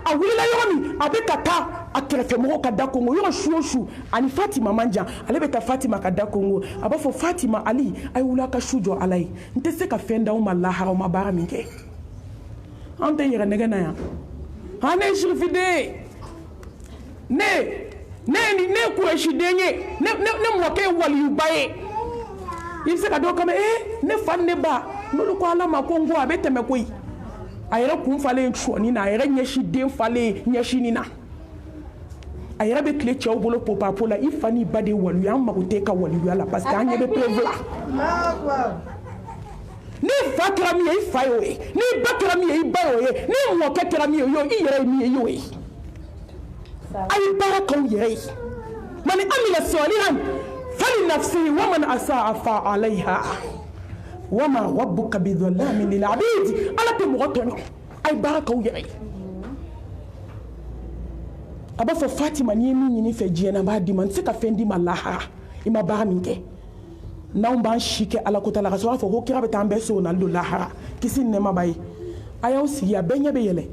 awila yomi abekata akerefe mo ka da Kongo yo shu ani Fatima manja ale beta Fatima ka da Kongo abafo Fatima ali ay wula ka shujo alai nte se ka fenda o malaha o mabara minke ante yera nega na ya ane shirfide ne kureshi denye ne mwake wali ubaye il se ka do kama ne fan ne ba no ko ala ma Kongo abete me koyi ayera kun fale nchoni na ayera nyeshi den fale nyeshi nina ayera be kle chew bolo popa pola ifani bade walu ya ma ko te ka walu ya la parce que anye be prevla ni fakra mi e fayo ni bakra mi e bayo ni mo kakra mi yo iyere mi yo ay baraka yere man amila salihan فلنفسه ومن أساء فعليها وما ربك بظلام للعبيد ألا تمغطن أي بركة ويعي أبا فاطمة نيمي ني فجينا بعد من سكا فندي مالها إما بارمينك ناوم بان شيكي على كوتا لا رسول فو كيرا بتامبي سونالدو لاها كيسين نما باي أيو سيا بنيا بيله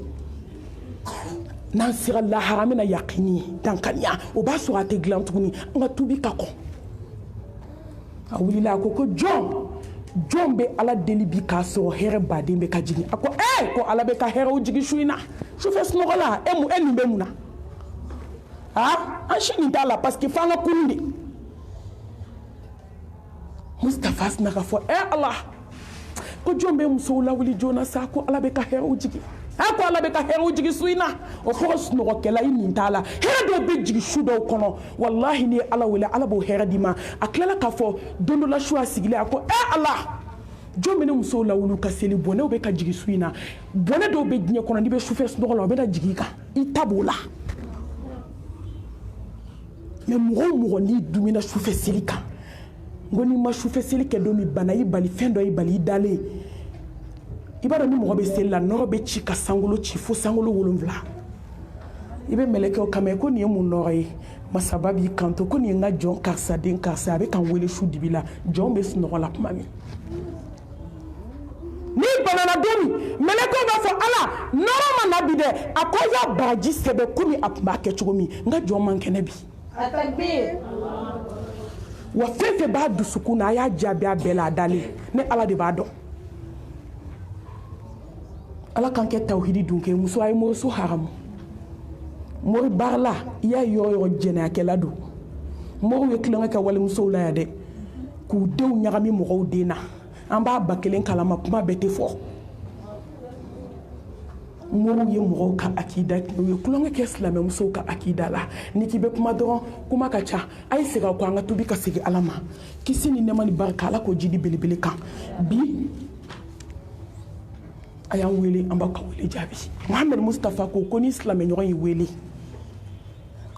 نانسيرا لاها من يقيني دانكانيا وباسو اتغلام توني nga tubi kako awulila ko John be ala delibi ka so here bade be ka jigi ako ko ala be ka here o jigi shuina shu fes no la enu be muna an shini dala parce que fanga kundi Mustafa snaka fo Allah ko John be muso la wuli jona sa ko ala be ka here o jigi ako ala be ka here o jigi suina o fos no ko kala yin tala here do be jigi shudo kono wallahi ni ala wala ala bo here dima aklela ka fo dondo la shu asigile ako Allah jomene muso la wulu ka seli bone be ka jigi suina bone do be dinye kono ndi be shu fes no be da jigi ka itabola me mo ni dumina shu fes selika ngoni ma shu fes selike do mi bana yi bali fendo yi bali dale ibara ni mo be sella no be chika sangolo chifo sangolo wolumvla ibe meleke o kame ko ni mu noy masababi kanto ko ni nga jon karsa den karsa be kan wele shu dibila jon be sno la mami ni banana domi meleke ba fo ala norama na bide akoya baji sebe ko ni apma ke chugomi nga jon mankene bi
Atakbir!
wa fefe ba dusukuna ya jabi abela dale ne ala de ba do ala kan ke tawhidi dunke muso ay mo su haram mori barla ya yo jena ke ladu mo we klanga ka wala muso la ya de ku dew nyagami mo dina amba bakelen kala ma kuma bete fo mo ye mo ka akida we klanga ke islam muso ka akida la niki be kuma doron kuma ka cha ay siga ko anga tubi ka sigi alama kisini ne mani barka la ko jidi belebele kan bi ayam wele ambaka wele jabi Mohamed Mustafa ko koni islam nyoy yi wele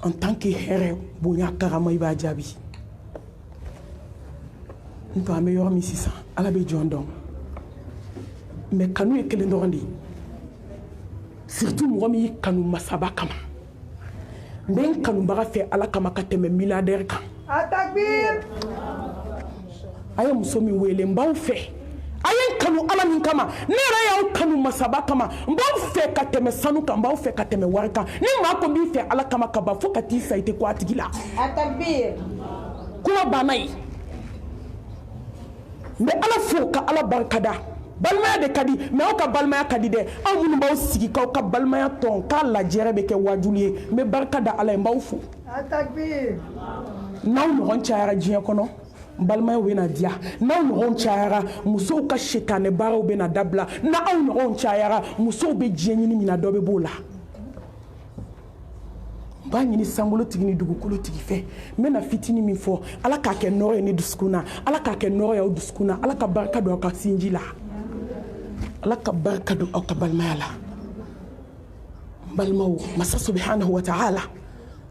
en tant que here bonya karama iba jabi nto ame yo mi 600 ala be jondom mais kanu e kele ndondi surtout mo mi kanu masaba kama ben kanu baga fe ala kama kateme milliardaire kan
Atakbir!
ayam so mi wele mbaw fe ayen kanu ala min kama ne yɛrɛ y'aw kanu masaba kama n b'aw fɛ ka tɛmɛ sanu kan n b'aw fɛ ka tɛmɛ wari kan ni maa ko b'i fɛ ala kama ka ban fo ka t'i sa i tɛ ko a tigi la
التكبير
kuma banna ye n bɛ ala fo ka ala barikada balimaya de ka di mɛ aw ka balimaya ka di dɛ aw minnu b'aw sigi k'aw ka balimaya tɔn k'a lajɛrɛ bɛ kɛ wajulu ye n bɛ barika da ala ye n b'aw fo
التكبير
n'aw ɲɔgɔn cayara diɲɛ kɔnɔ balimayaw bɛ na diya n'aw ɲɔgɔn cayara musow ka sitanɛ baaraw bɛ na dabila n'aw ɲɔgɔn cayara musow bɛ diɲɛ ɲini min na dɔ bɛ b'o la n b'a ɲini sankolotigi ni dugukolotigi fɛ n bɛna fitinin min fɔ ala k'a kɛ nɔrɔ ye ne dusukun na ala k'a kɛ nɔrɔ ye aw dusukun na ala ka barika don aw ka sinji la ala ka barika don aw ka balimaya la n balimaw masa subhanahu wa ta'ala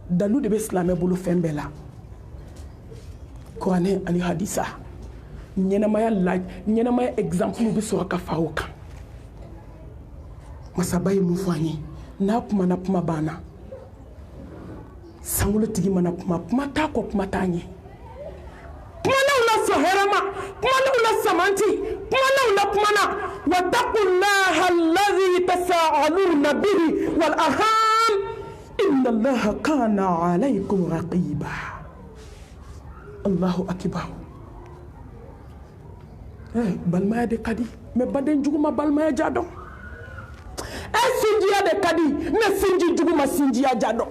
dalu de bɛ silamɛ bolo fɛn bɛɛ la kuranɛ ani hadisa ɲɛnamaya exemple bɛ sɔrɔ ka fara o kan masaba ye mun fɔ an ye n'a kumana kuma banna sankolotigi mana kuma t'a kɔ kuma t'a ɲɛ kumalaw la sɔn hɛrɛ ma kumalaw la samanti kumalaw la kumana wattaqullaha allazi tasaaluna bihi wal arham inna allaha kana alaykum raqiba Allahu akbar balimaya de ka di mɛ baden jugu ma balimaya ja dɔn sinjiya de ka di mɛ sinji jugu ma sinjiya ja dɔn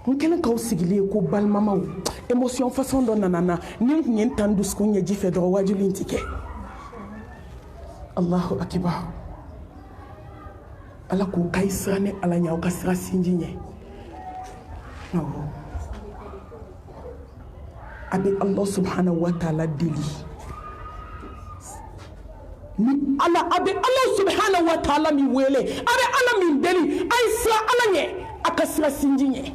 n kelen k'aw sigilen ye ko balimamaw émotion façon dɔ nana na ni n tun ye n tan dusukun ɲɛji fɛ dɔrɔn wajulu in ti kɛ Allahu akbar ala k'o ka i sira ni ala ɲɛ aw ka sira sinji ɲɛ a bɛ Allah subhanahu wa ta'ala deli ni ala a bɛ Allah subhanahu wa ta'ala min wele a bɛ ala min deli a ye sira ala ɲɛ a ka sira sinji ɲɛ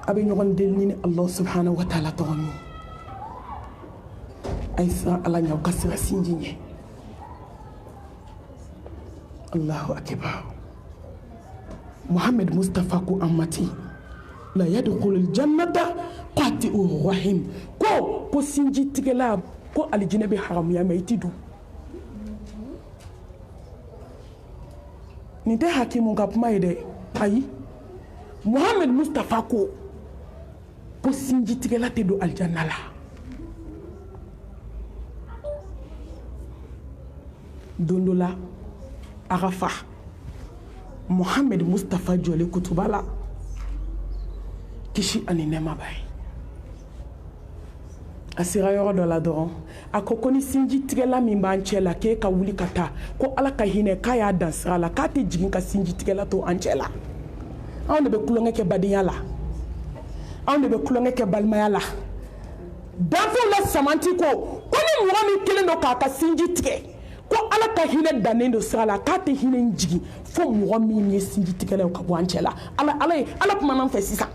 a bɛ ɲɔgɔn deli ni Allah subhanahu wa ta'ala tɔgɔ min a ye sira ala ɲɛ a ka sira sinji ɲɛ Allahu akbar Muhammad Mustafa ko amati la yadkhulul jannata qati'ur rahim ko sinji tigɛla ko alijinɛ bɛ haramuya mɛ i ti dun nin tɛ hakimu ka kuma ye dɛ ayi Muhammad Mustafa ko sinji tigɛla tɛ don alijanna la don dɔ la a ka fa Muhammad Mustafa jɔlen kutuba la kisi ani nɛɛma b'a ye a sera yɔrɔ dɔ la dɔrɔn a ko ni sinji tigɛla min b'an cɛ la k'e ka wuli ka taa ko ala ka hinɛ k'a y'a dan sira la k'a tɛ jigin ka sinji tigɛla to an cɛ la anw de bɛ kulonkɛ kɛ badenya la anw de bɛ kulonkɛ kɛ balimaya la danfɛnw la samanti ko ni mɔgɔ min kelen don k'a ka sinji tigɛ ko ala ka hinɛ dannen don sira la k'a tɛ hinɛ jigin fo mɔgɔ min ye sinji tigɛla ka bɔ an cɛ la ala kuma n'an fɛ sisan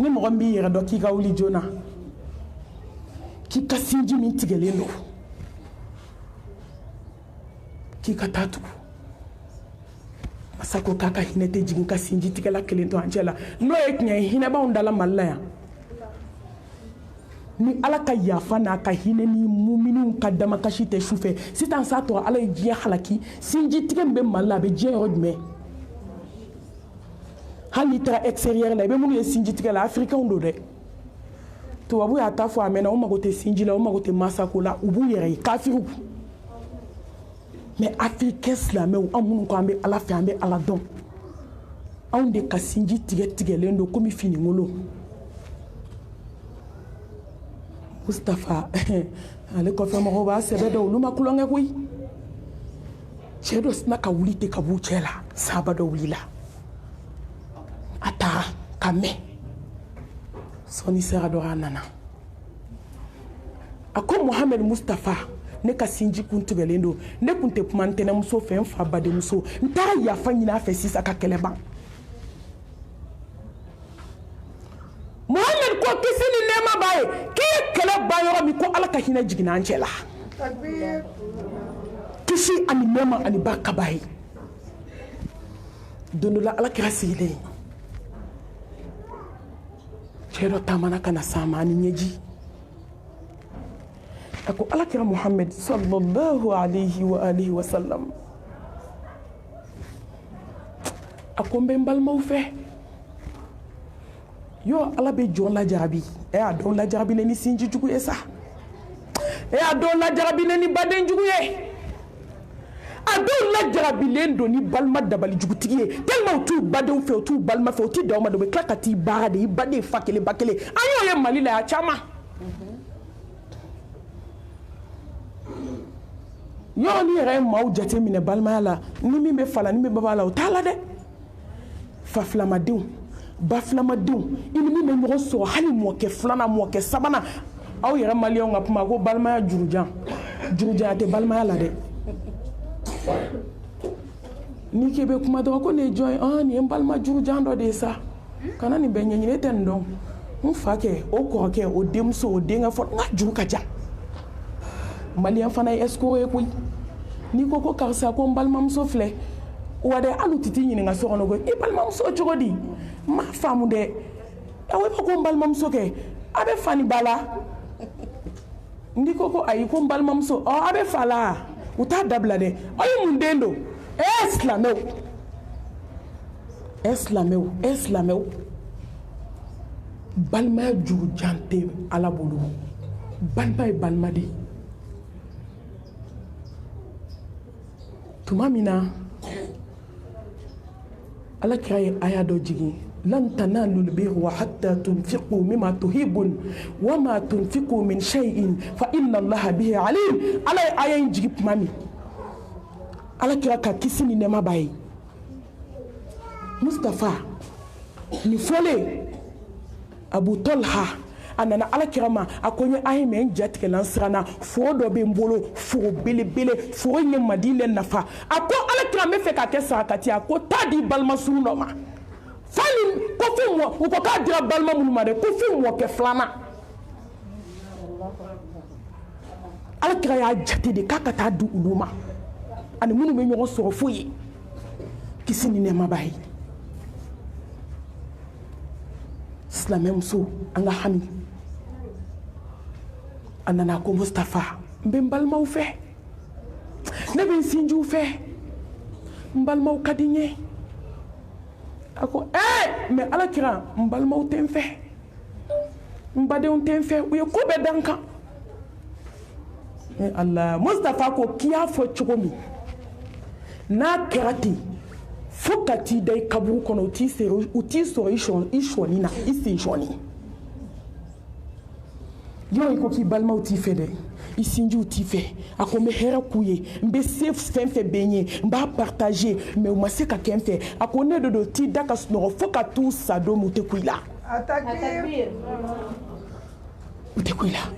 ni mɔgɔ min b'i yɛrɛ dɔn k'i ka wuli joona k'i ka sinji min tigɛlen don k'i ka taa tugu masa ko k'a ka hinɛ tɛ jigin ka sinji tigɛla kelen to an cɛ la n'o ye tiɲɛ ye hinɛ b'anw dala Mali la yan ni ala ka yafa n'a ka hinɛ ni muminiw ka damakasi tɛ sufɛ sisan sa tɔ ala ye diɲɛ halaki sinji tigɛ min bɛ Mali la a bɛ diɲɛ yɔrɔ jumɛn hali n'i taara extérieur la i bɛ minnu ye sinji tigɛ la africains don dɛ tubabu y'a ta fɔ a mɛnna o mago tɛ sinji la o mago tɛ masako la u b'u yɛrɛ ye kafiriw mais africains silamɛw anw minnu ko an bɛ ala fɛ an bɛ ala dɔn anw de ka sinji tigɛlen don komi finikolon Mustafa ale kɔfɛ mɔgɔw b'a sɛbɛ dɔn olu ma kulonkɛ koyi cɛ dɔ sina ka wuli ten ka b'u cɛ la sahaba dɔ wulila a taara ka mɛn sɔɔni sera dɔ a nana a ko Muhammad Mustafa ne ka sinji kun tigɛlen don ne kun tɛ kuma ntɛnɛmuso fɛ n fa badenmuso n taara yafa ɲini a fɛ sisan ka kɛlɛ ban Muhammad ko kisi ni nɛɛma b'a ye k'i ye kɛlɛ ban yɔrɔ min ko ala ka hinɛ jiginna an cɛ la kisi ani nɛɛma ani barika b'a ye don dɔ la ala kɛra sigilen cɛ dɔ taamana ka na s'a ma ani ɲɛji a ko alakira muhammed sallallahu alayhi wa alihi wa sallam a ko n bɛ n balimaw fɛ yo ala bɛ jɔn lajarabi a dɔw lajarabi ne ni sinji jugu ye sa a dɔw lajarabi ne ni baden jugu ye a dɔw lajarabilen don ni balima dabali jugutigi ye tellement u t'u badenw fɛ u t'u balima fɛ u t'i d'aw ma de u bɛ tila ka t'i baara de i baden fa kelen ba kelen an y'o ye mali la a caman yɔrɔ ni yɛrɛ ye maaw jate minɛ balimaya la ni min bɛ fa la ni min bɛ ba la o t'a la dɛ fa filamadenw ba filamadenw i ni min bɛ ɲɔgɔn sɔrɔ hali mɔkɛ filanan mɔkɛ sabanan aw yɛrɛ maliyɛnw ka kuma ko balimaya jurujan jurujanya tɛ balimaya la dɛ ni k'e bɛ kuma dɔrɔn ko nin ye jɔn ye nin ye n balima jurujan dɔ de ye sa kana nin bɛɛ ɲɛɲini e tɛ nin dɔn n fa kɛ o kɔrɔkɛ o denmuso o denkɛ fɔlɔ n ka juru ka ca maliyɛn fana ye escroc ye koyi n'i ko ko karisa ko n balimamuso filɛ wa dɛ hali u tɛ t'i ɲininka so kɔnɔ ko i balimamuso cogo di n m'a faamu dɛ awo i b'a ko n balimamuso kɛ a bɛ fa ni ba la n'i ko ko ayi ko n balimamuso a bɛ fa la u t'a dabila dɛ aw ye mun den don silamɛw balimaya jurujan tɛ ala bolo balima ye balima de tuma min na ala kira ye aya dɔ jigin lan tanalul birra hatta tunfiqu mimma tuhibbun wa ma tunfiqu min shay'in fa inna allaha bihi alim ala ye aya in jigin tuma min ala kira ka kisi ni nɛɛma b'a ye Mustafa ni fɔlen Abu Talha a nana ala kira ma a ko n ye aya mɛn n jatigɛlan siranna foro dɔ bɛ n bolo foro belebele foro in ye Madinɛ nafa a ko ala kira n bɛ fɛ ka kɛ sarakati a ko taa di balima sugu dɔ ma fani ko fo mɔ u ko k'a dira balima minnu ma dɛ ko fo mɔkɛ filanan ala kira y'a jate de k'a ka taa di olu ma ani minnu bɛ ɲɔgɔn sɔrɔ foyi ye kisi ni nɛɛma b'a ye silamɛ muso an ka hami a nana ko Mustafa n bɛ n balimaw fɛ ne bɛ n sinjiw fɛ n balimaw ka di n ye a ko mɛ ala kira n balimaw tɛ n fɛ n badenw tɛ n fɛ u ye ko bɛɛ da n kan ala Mustafa ko k'i y'a fɔ cogo min n'a kɛra ten fo ka t'i da i kaburu kɔnɔ u t'i sɔrɔ i sɔni na i sen sɔni yɔrɔ i ko k'i balimaw t'i fɛ dɛ i sinjiw t'i fɛ a ko n bɛ hɛrɛ k'u ye n bɛ se fɛn fɛn bɛ n ye n b'a partager mais u ma se ka kɛ n fɛ a ko ne de don t'i da ka sunɔgɔ fo ka t'u sa don min u tɛ ku i la u tɛ ku i la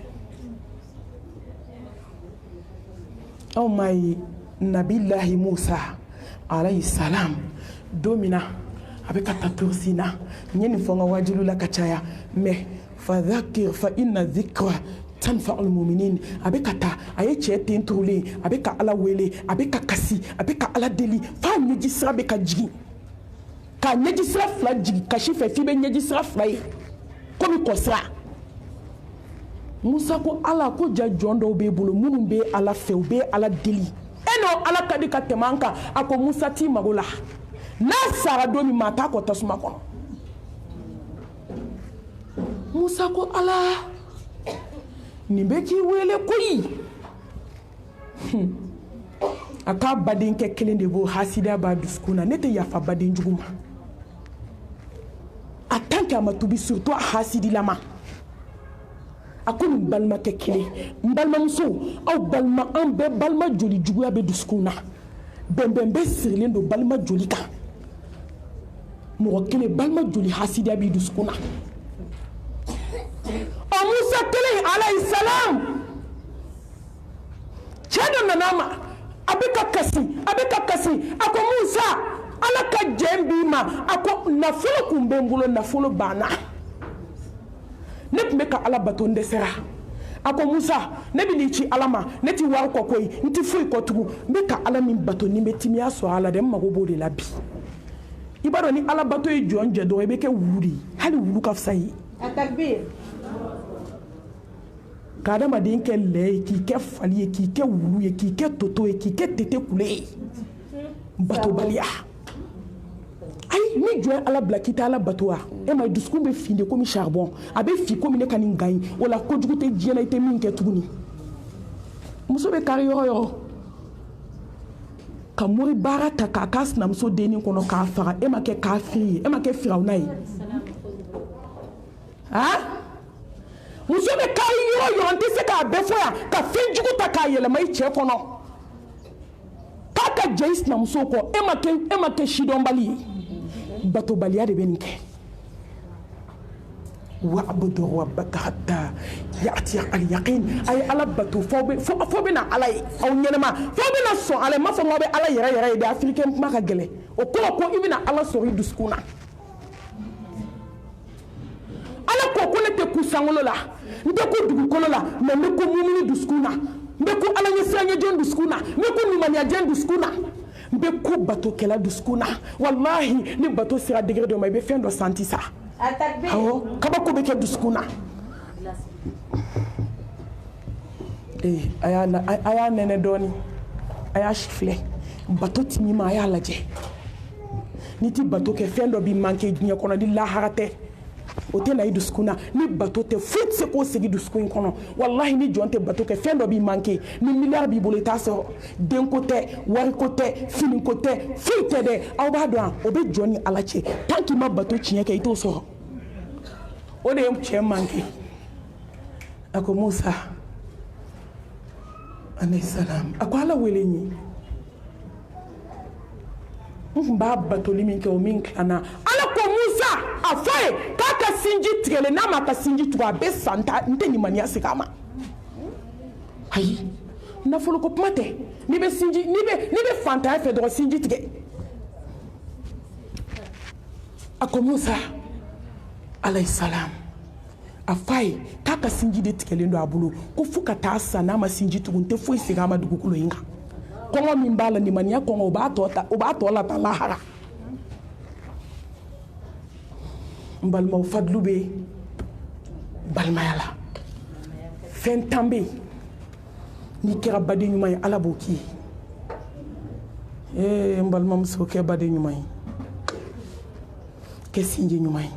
anw m'a ye nabilahi Musa alayhi salam don min na a bɛ ka taa turusi na n ye nin fɔ n ka wajilu la ka caya mais fadhakir fa inna dhikra tanfa'ul mu'minin a bɛ ka taa a ye cɛ ten turulen a bɛ ka ala wele a bɛ ka kasi a bɛ ka ala deli f'a ɲɛji sira bɛ ka jigin k'a ɲɛji sira fila jigin kasi fɛ f'i bɛ ɲɛji sira fila ye komi kɔsira Musa ko ala ko ja jɔn dɔw b'e bolo minnu bɛ ala fɛ u bɛ ala deli n'o ala ka di ka tɛmɛ an kan a ko Musa t'i mago la n'a sara don min maa t'a kɔ tasuma kɔnɔ Musa ko ala nin bɛ k'i wele koyi a k'a badenkɛ kelen de b'o hasida b'a dusukun na ne tɛ yafa baden jugu ma a tant que a ma tubi surtout a hasidilama a ko nin balimakɛ kelen n balimamuso aw balima an bɛɛ balima joli juguya bɛ dusukun na bɛnbɛn bɛɛ sirilen don balima joli kan mɔgɔ kelen balima joli hasidiya b'i dusukun na ɔ Musa kelen alayhi salam cɛ dɔ nana a ma a bɛ ka kasi a ko Musa ala ka jɛn b'i ma a ko nafolo kun bɛ n bolo nafolo banna ne tun bɛ ka ala bato n dɛsɛra a ko Musa ne bɛ n'i ci ala ma ne tɛ wari kɔ koyi n tɛ foyi kɔ tugun n bɛ ka ala min bato ni n bɛ timiya sɔrɔ a la dɛ n mago b'o de la bi i b'a dɔn ni ala bato ye jɔn jɛ dɔrɔn i bɛ kɛ wulu de ye hali wulu ka fisa ye
التكبير
Kadamaden kɛ lɛ ye k'i kɛ fali ye k'i kɛ wulu ye k'i kɛ toto ye k'i kɛ tete kule ye batobaliya ayi ni jɔn ye ala bila k'i tɛ ala bato wa e ma dusukun bɛ fin de komi charbon a bɛ fin komi ne ka nin gan ye o la kojugu tɛ diɲɛ na i tɛ min kɛ tuguni muso bɛ kari yɔrɔ yɔrɔ ka mori baara ta k'a k'a sinamuso dennin kɔnɔ k'a faga e ma kɛ kafiri ye e ma kɛ firawuna ye muso bɛ kari yɔrɔ yɔrɔ n tɛ se k'a bɛɛ fɔ yan ka fɛn jugu ta k'a yɛlɛma i cɛ kɔnɔ k'a ka jɛ i sinamuso kɔ e ma kɛ sidɔnbali ye batobaliya de bɛ nin kɛ wa'budu rabbaka hatta ya'tiya al-yaqin a ye ala bato fo bɛ na ala ye aw ɲɛnɛma fo bɛ na sɔn ala ye n m'a fɔ k'aw bɛ ala yɛrɛ ye dɛ afirikɛn kuma ka gɛlɛn o kɔrɔ ko i bɛna ala sɔrɔ i dusukun na ala ko ne tɛ ku sankolo la n tɛ ku dugukolo la mais n bɛ ku mumuni dusukun na n bɛ ku ala ɲɛsiranyɛjɛn dusukun na n bɛ ku limaniyajɛn dusukun na n bɛ ku batokɛla dusukun na walahi ni bato sera degré dɔ ma i bɛ fɛn dɔ santi sa awɔ kabako bɛ kɛ dusukun na a y'a nɛnɛ dɔɔni a y'a si filɛ bato ti min ma a y'a lajɛ n'i ti bato kɛ fɛn dɔ b'i manqué diɲɛ kɔnɔ ni lahara tɛ o tɛ na i dusukun na ni bato tɛ foyi tɛ se k'o sigi dusukun in kɔnɔ walahi ni jɔn tɛ bato kɛ fɛn dɔ b'i manqué ni miliyari b'i bolo i t'a sɔrɔ denko tɛ wariko tɛ finiko tɛ foyi tɛ dɛ aw b'a dɔn o bɛ jɔn ni ala cɛ tant qu'il ma bato tiɲɛ kɛ i t'o sɔrɔ o de ye cɛ manqué a ko Musa alayhi salam a ko ala wele n ye n tun b'a batoli min kɛ o min tilanna ala ko Musa a fɔ a ye k'a ka sinji tigɛlen n'a ma ka sinji tigɛ a bɛ san ta n tɛ limaniya segin a ma ayi nafolo ko kuma tɛ n'i bɛ fantanya fɛ dɔrɔn sinji tigɛ a ko Musa alayhi salam a fɔ a ye k'a ka sinji de tigɛlen don a bolo ko fo ka taa san n'a ma sinji tugun n tɛ foyi segin a ma dugukolo in kan kɔngɔ min b'a la limaniya kɔngɔ o b'a tɔ lata lahara n balimaw fadlu bɛ balimaya la fɛn tan bɛ yen n'i kɛra baden ɲuman ye ala b'o k'i ye n balimamuso kɛ baden ɲuman ye kɛ sinji ɲuman ye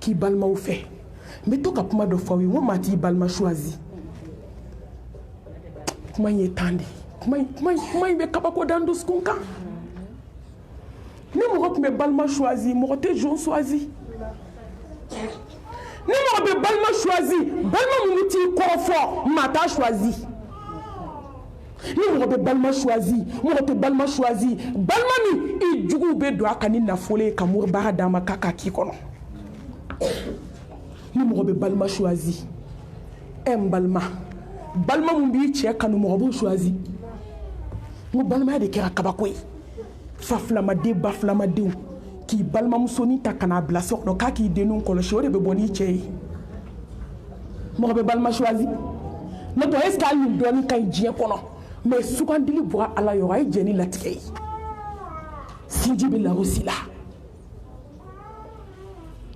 k'i balimaw fɛ n bɛ to ka kuma dɔ fɔ aw ye n ko maa t'i balima choisi kuma in ye tan de kuma in bɛ kabako da n dusukun kan ni mɔgɔ tun bɛ balima choisi mɔgɔ tɛ jɔn choisi ni mɔgɔ bɛ balima choisi balima minnu t'i kɔrɔfɔ maa t'a choisi ni mɔgɔ bɛ balima choisi mɔgɔ tɛ balima choisi balima min i juguw bɛ don a kan ni nafolo ye ka mori baara d'a ma k'a ka k'i kɔnɔ ni mɔgɔ bɛ balima choisi n balima mun b'i cɛ kanu mɔgɔ b'o choisi n ko balimaya de kɛra kabako ye fa filamaden ba filamadenw k'i balimamusonin ta ka n'a bila so kɔnɔ k'a k'i denninw kɔlɔsi o de bɛ bɔ n'i cɛ ye mɔgɔ bɛ balima choisi n'o tɛ est ce que hali nin dɔɔnin ka ɲi diɲɛ kɔnɔ mais sugandili bɔra ala yɔrɔ a ye jɛ ni latigɛ ye sinji bɛ larosi la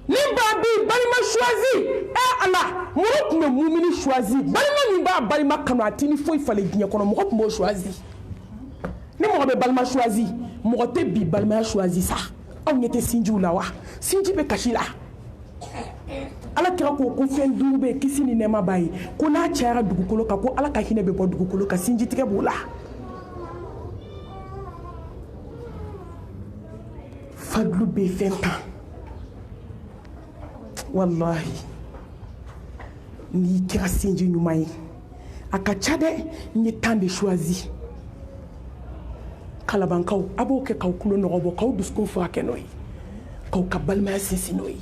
ni b'a bi balima choisi ala mɔgɔ tun bɛ mumini choisi balima min b'a balima kanu a t'i ni foyi falen diɲɛ kɔnɔ mɔgɔ tun b'o choisi ni mɔgɔ bɛ balima choisi mɔgɔ tɛ bi balimaya choisi sa aw ɲɛ tɛ sinjiw la wa sinji bɛ kasi la ala kira ko fɛn duuru bɛ yen kisi ni nɛɛma b'a ye ko n'a cayara dugukolo kan ko ala ka hinɛ bɛ bɔ dugukolo kan sinji tigɛ b'o la fadlu bɛ fɛn tan wallahi n'i kɛra sinji ɲuman ye a ka ca dɛ n ye tan de choisi kalabankaw a b'o kɛ k'aw tulo nɔgɔ bɔ k'aw dusukun furakɛ n'o ye k'aw ka balimaya sinsin n'o ye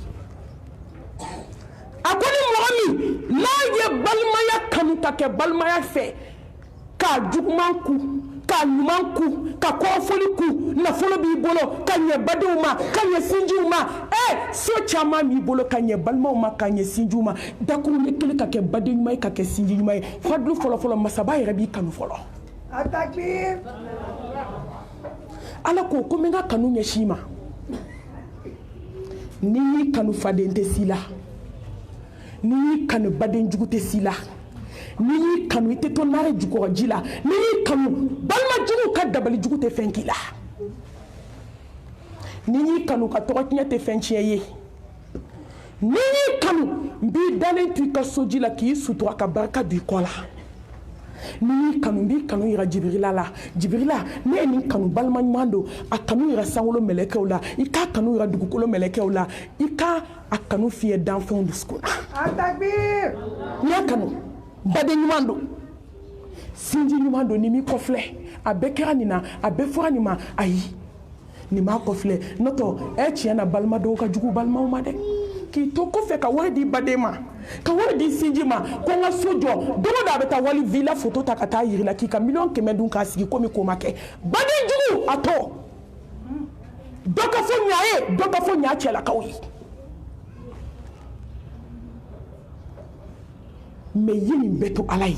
a ko ni mɔgɔ min n'a ye balimaya kanu ka kɛ balimaya fɛ k'a juguman ku k'a ɲuman ku ka kɔrɔfɔli ku nafolo b'i bolo ka ɲɛ badenw ma ka ɲɛ sinjiw ma so caman b'i bolo ka ɲɛ balimaw ma ka ɲɛ sinjiw ma dakuru ne kelen ka kɛ baden ɲuman ye ka kɛ sinji ɲuman ye fadlu fɔlɔfɔlɔ masaba yɛrɛ b'i kanu fɔlɔ ala ko n bɛ n ka kanu ɲɛsin i ma n'i y'i kanu faden tɛ si la n'i y'i kanu baden jugu tɛ si la n'i y'i kanu i tɛ to nare jukɔrɔji la n'i y'i kanu balimajugu ka dabali jugu tɛ fɛn k'i la n'i y'i kanu ka tɔgɔ tiɲɛ tɛ fɛn tiɲɛ ye n'i y'i kanu n b'i dalen to i ka soji la k'i sutura ka barika don i kɔ la n'i y'i kanu n b'i kanu yira Jibirila la Jibirila ne ye nin kanu balima ɲuman don a kanu yira sankolo mɛlɛkɛw la i k'a kanu yira dugukolo mɛlɛkɛw la i ka a kanu fiyɛ danfɛnw dusukun na
Atakbir!
n'i y'a kanu baden ɲuman don sinji ɲuman don ni m'i kɔfilɛ a bɛɛ kɛra nin na a bɛɛ fɔra nin ma ayi nin m'a kɔfilɛ n'o tɛ tiɲɛ na balima dɔw ka jugu balimaw ma dɛ k'i to kɔfɛ ka wari di baden ma ka wari di sinji ma ko n ka so jɔ don o don a bɛ taa wali villa photo ta ka taa yiri la k'i ka 100 dun k'a sigi komi ko ma kɛ baden jugu a to dɔ ka fɔ ɲa ye dɔ ka fɔ ɲa cɛlakaw ye mais ye nin bɛɛ to ala ye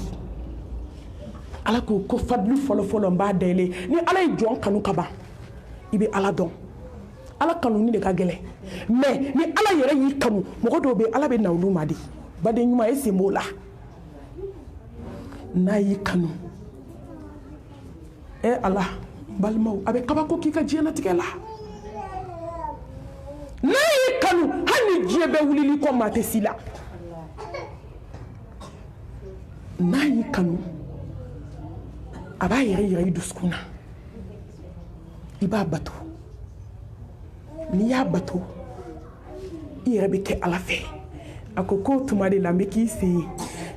ala ko fadlu fɔlɔfɔlɔ n b'a dayɛlɛ ni ala ye jɔn kanu ka ban i bɛ ala dɔn ala kanuni de ka gɛlɛn mais ni ala yɛrɛ y'i kanu mɔgɔ dɔw bɛ ala bɛ na olu ma de baden ɲuman e sen b'o la n'a y'i kanu ala balimaw a bɛ kabako k'i ka diɲɛlatigɛ la n'a y'i kanu hali ni diɲɛ bɛ wulili kɔ maa tɛ si la n'a y'i kanu a b'a yɛrɛ yira i dusukun na i b'a bato n'i y'a bato i yɛrɛ bɛ kɛ ala fɛ a ko k'o tuma de la n bɛ k'i sen ye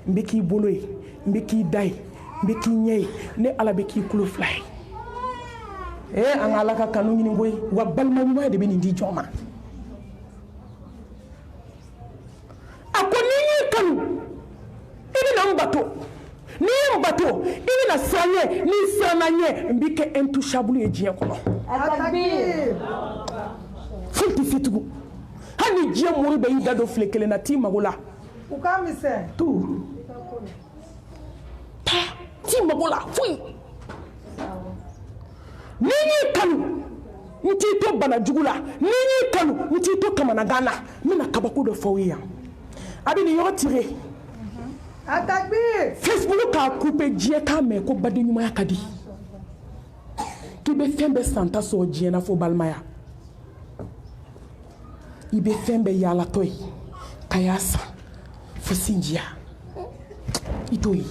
n bɛ k'i bolo ye n bɛ k'i da ye n bɛ k'i ɲɛ ye ne ala bɛ k'i kulo fila ye an ka ala ka kanu ɲini koyi wa balima ɲuman de bɛ nin di jɔn ma a ko n'i y'i kanu i bɛna n bato n'i ye n bato i bɛna siran ɲɛ n'i siranna ɲɛ n bɛ kɛ intouchable ye diɲɛ kɔnɔ foyi tɛ se tugun hali ni diɲɛ mori bɛ y'i da don file kelen na t'i mago la
U ka misɛn.
tu taa t'i mago la foyi n'i y'i kanu n t'i to bana jugu la n'i y'i kanu n t'i to kamanagan na n bɛna kabako dɔ fɔ aw ye yan a bɛ nin yɔrɔ tire
Atakbir!
Facebook k'a coupé diɲɛ k'a mɛn ko baden ɲumanya ka di k'i bɛ fɛn bɛɛ santa sɔrɔ diɲɛ na fo balimaya i bɛ fɛn bɛɛ yaalatɔ ye ka y'a san fo sinjiya i t'o ye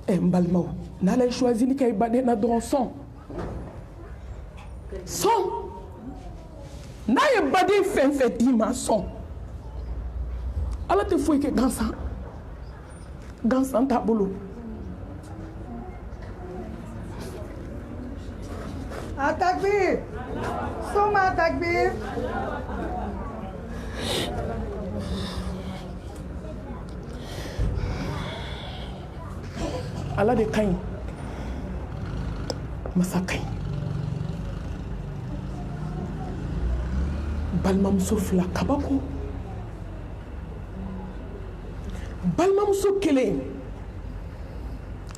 n balimaw n'ala ye choisili kɛ i baden na dɔrɔn sɔn n'a ye baden fɛn fɛn d'i ma sɔn ala tɛ foyi kɛ gansan t'a bolo
Atakbir! Soma Atakbir!
ala de ka ɲi masa ka ɲi balimamuso fila kabako balimamuso kelen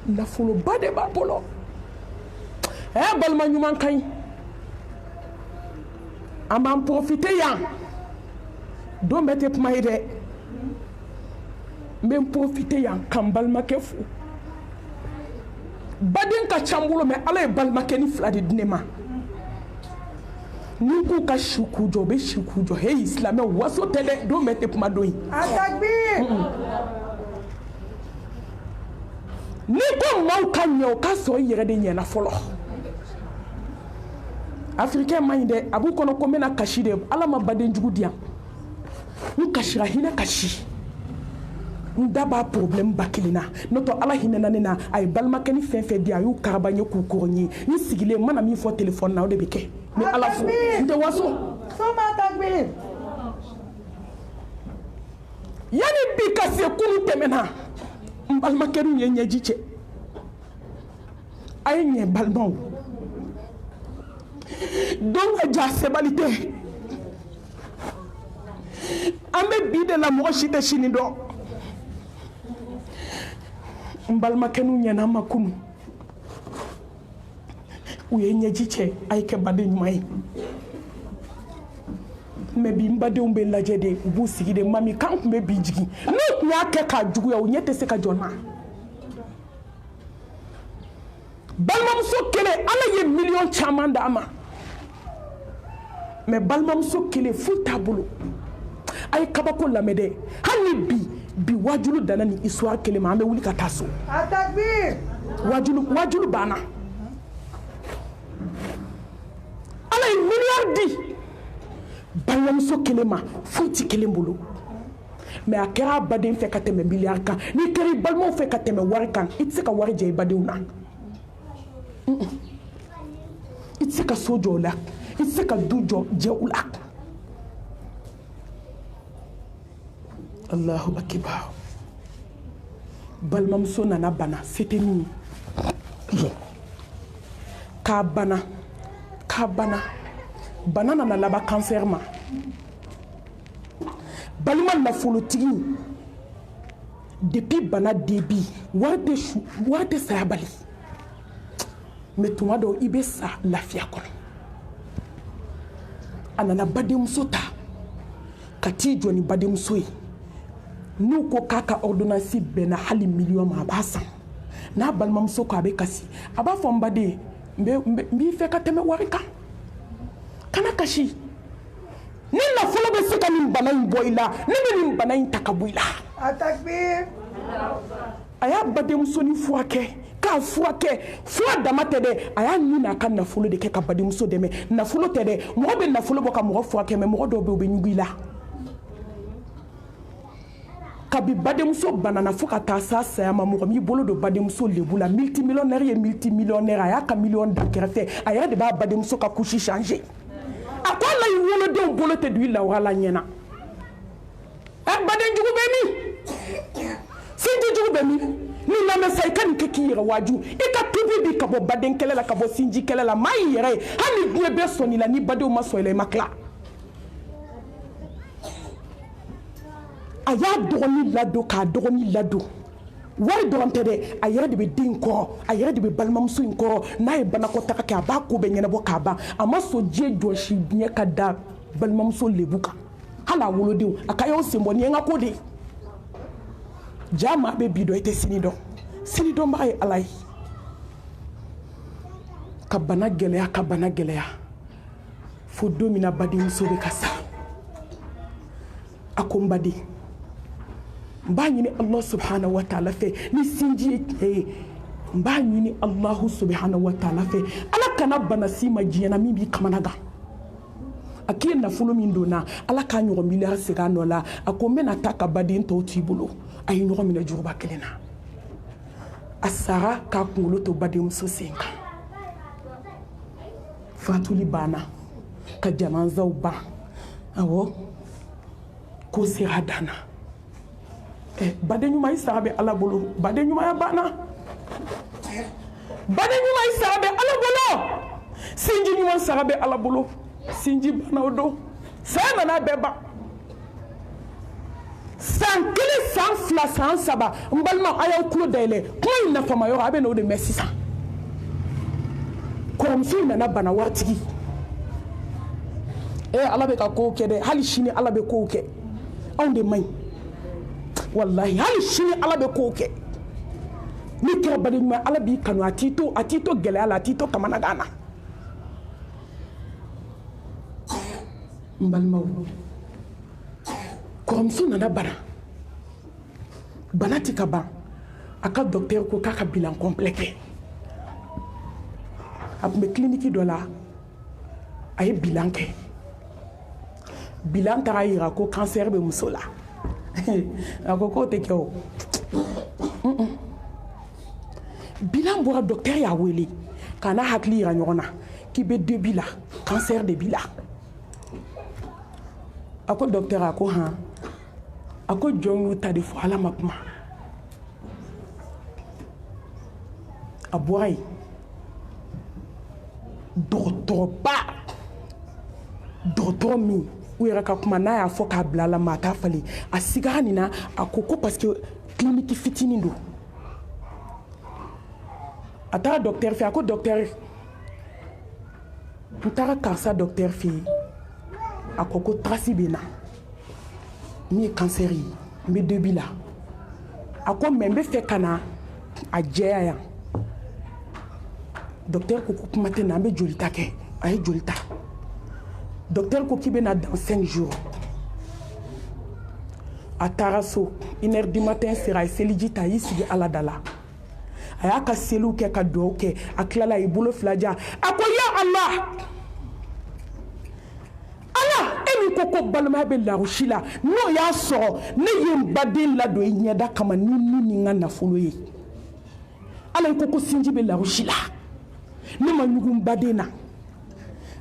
nafoloba de b'a bolo balima ɲuman ka ɲi an b'an profite yan don bɛɛ tɛ kuma ye dɛ n bɛ n profite yan ka n balimakɛ fo baden ka ca n bolo mɛ ala ye balimakɛ ni fila de di ne ma ni k'u ka si k'u jɔ u bɛ si k'u jɔ heyi silamɛw waso tɛ dɛ don bɛɛ tɛ kuma don ye
Atakbir!
ni ko maaw ka ɲɛ o ka sɔrɔ i yɛrɛ de ɲɛna fɔlɔ afirikɛn man ɲi dɛ a b'u kɔnɔ ko n bɛna kasi de ala ma baden jugu di yan n kasira hinɛ kasi n da b'a problème ba kelen na n'o tɛ ala hinɛna ne na a ye balimakɛ ni fɛn fɛn di a y'u karaba n ye k'u kɔrɔ n ye n sigilen n mana min fɔ téléphone na o de bɛ kɛ n bɛ ala fo n tɛ waso
Soma Atakbir!
yanni bi ka se kunu tɛmɛna n balimakɛriw ye ɲɛji cɛ a ye ɲɛ balimaw don ka ja sebali tɛ an bɛ bi de la mɔgɔ si tɛ sini dɔn n balimakɛniw ɲɛna an ma kunu u ye ɲɛji cɛ a ye kɛ baden ɲuman ye mais bi n badenw bɛ lajɛ de u b'u sigi de mami kan tun bɛ bi jigin n'u tun y'a kɛ k'a juguya u ɲɛ tɛ se ka jɔ n na balimamuso kelen ala ye miliyɔn caman d'a ma mais balimamuso kelen foyi t'a bolo a ye kabako lamɛn dɛ hali ni bi wajulu danna ni histoire kelen ma an bɛ wuli ka taa so wajulu banna ala ye miliyɔn di balimamuso kelen ma foyi tɛ kelen bolo mais a kɛra a baden fɛ ka tɛmɛ miliyari kan n'i kɛra i balimaw fɛ ka tɛmɛ wari kan i tɛ se ka wari jɛ i badenw na i tɛ se ka so jɔ o la i tɛ se ka du jɛ u la Allahu akibar balimamuso nana bana se tɛ min ye k'a bana bana nana laban cancer ma balima nafolotigi depuis bana début wari tɛ saya bali mais tuma dɔw i bɛ sa lafiya kɔnɔ a nana badenmuso ta ka t'i jɔ ni badenmuso ye n'u ko k'a ka ordonnance bɛnna hali miliyɔn ma a b'a san n'a balimamuso ko a bɛ kasi a b'a fɔ n baden n b'i fɛ ka tɛmɛ wari kan kana kasi ni nafolo bɛ se ka nin bana in bɔ i la ne bɛ nin bana in ta ka bɔ i la a y'a badenmuso ni furakɛ k'a furakɛ fura dama tɛ dɛ a y'a ɲini a ka nafolo de kɛ ka badenmuso dɛmɛ nafolo tɛ dɛ mɔgɔ bɛ nafolo bɔ ka mɔgɔ furakɛ mais mɔgɔ dɔw bɛ yen u bɛ ɲugu i la kabi badenmuso banana fo ka taa s'a saya ma mɔgɔ m'i bolo don badenmuso lebu la multimillionnaire ye multimillionnaire a y'a ka miliyɔn da kɛrɛfɛ a yɛrɛ de b'a badenmuso ka couche changer a ko ala y'i wolodenw bolo tɛ don i lawura la ɲɛna badenjugu bɛ min sinjijugu bɛ min ni lamɛn sa i ka nin kɛ k'i yɛrɛ waaju i ka tubi bi ka bɔ baden kɛlɛ la ka bɔ sinji kɛlɛ la maa y'i yɛrɛ ye hali ni diɲɛ bɛɛ sɔnni la ni badenw ma sɔn i la i ma tila a y'a dɔgɔnin ladon k'a dɔgɔnin ladon wari dɔrɔn tɛ dɛ a yɛrɛ de bɛ den kɔrɔ a yɛrɛ de bɛ balimamuso in kɔrɔ n'a ye banakɔtaga kɛ a b'a ko bɛɛ ɲɛnabɔ k'a ban a ma sɔn diɲɛ jɔsi ɲɛ ka da balimamuso lebu kan hali a wolodenw a ka y'aw sen bɔ nin ye n ka ko de ye jaa maa bɛ bi dɔn i tɛ sini dɔn sini dɔnbaga ye ala ye ka bana gɛlɛya fo don min na badenmuso bɛ ka sa a ko n baden n b'a ɲini Allah subhanahu wa ta'ala fɛ ni sinji ye cɛ ye n b'a ɲini Allahu subhanahu wa ta'ala fɛ ala kana bana si ma diɲɛ na min b'i kamana gan a k'i ye nafolo min donna ala k'a ɲɔgɔn miliyari segin a nɔ la a ko n bɛna taa ka baden tɔw t'i bolo a ye ɲɔgɔn minɛ juguba kelen na a sara k'a kunkolo to badenmuso sen kan fatuli banna ka janazaw ban awɔ ko sera a dan na baden ɲuman i sara bɛ ala bolo baden ɲumanya banna baden ɲuman i sara bɛ ala bolo sinji ɲuman sara bɛ ala bolo sinji banna o don saya nana bɛɛ ban san kelen san fila san saba n balima a y'aw tulo dayɛlɛ kuma in nafama yɔrɔ a bɛ n'o de mɛn sisan kɔrɔmuso in nana bana waritigi ala bɛ ka kow kɛ dɛ hali sini ala bɛ kow kɛ anw de man ɲi wallahi hali sini ala bɛ kow kɛ ni kɛra baden ɲuman ala b'i kanu a t'i to gɛlɛya la a t'i to kamanagan na n balimaw kɔrɔmuso nana bana tɛ ka ban a ka docteur ko k'a ka bilan complet kɛ a tun bɛ clinique dɔ la a ye bilan kɛ bilan taara yira ko cancer bɛ muso la a ko k'o tɛ kɛ o bilan bɔra docteur y'a wele k'a n'a hakili yira ɲɔgɔn na k'i bɛ début la cancer de b'i la a ko docteur a ko han a ko jɔn y'u ta de fɔ ala ma kuma a bɔra yen dɔgɔtɔrɔ min u yɛrɛ ka kuma n'a y'a fɔ k'a bila a la maa t'a falen a sigara nin na a ko parce que clinique fitinin don a taara docteur fɛ a ko docteur n taara karisa docteur fɛ yen a ko ko traci bɛ na min ye cancer ye n bɛ début la a ko mais n bɛ fɛ ka na a jɛya yan docteur ko kuma tɛ na an bɛ jolita kɛ a ye joli ta docteur ko k'i bɛ na dans 5 jours a taara so 1h du matin sera a ye seliji ta a y'i sigi ala da la a y'a ka seliw kɛ ka dugawu kɛ a tilala a ye bolo fila jan a ko ya Allah min ko ko balimaya bɛ larusi la n'o y'a sɔrɔ ne ye n baden ladon i ɲɛda kama ni n ka nafolo ye ala ko sinji bɛ larusi la ne ma ɲugun n baden na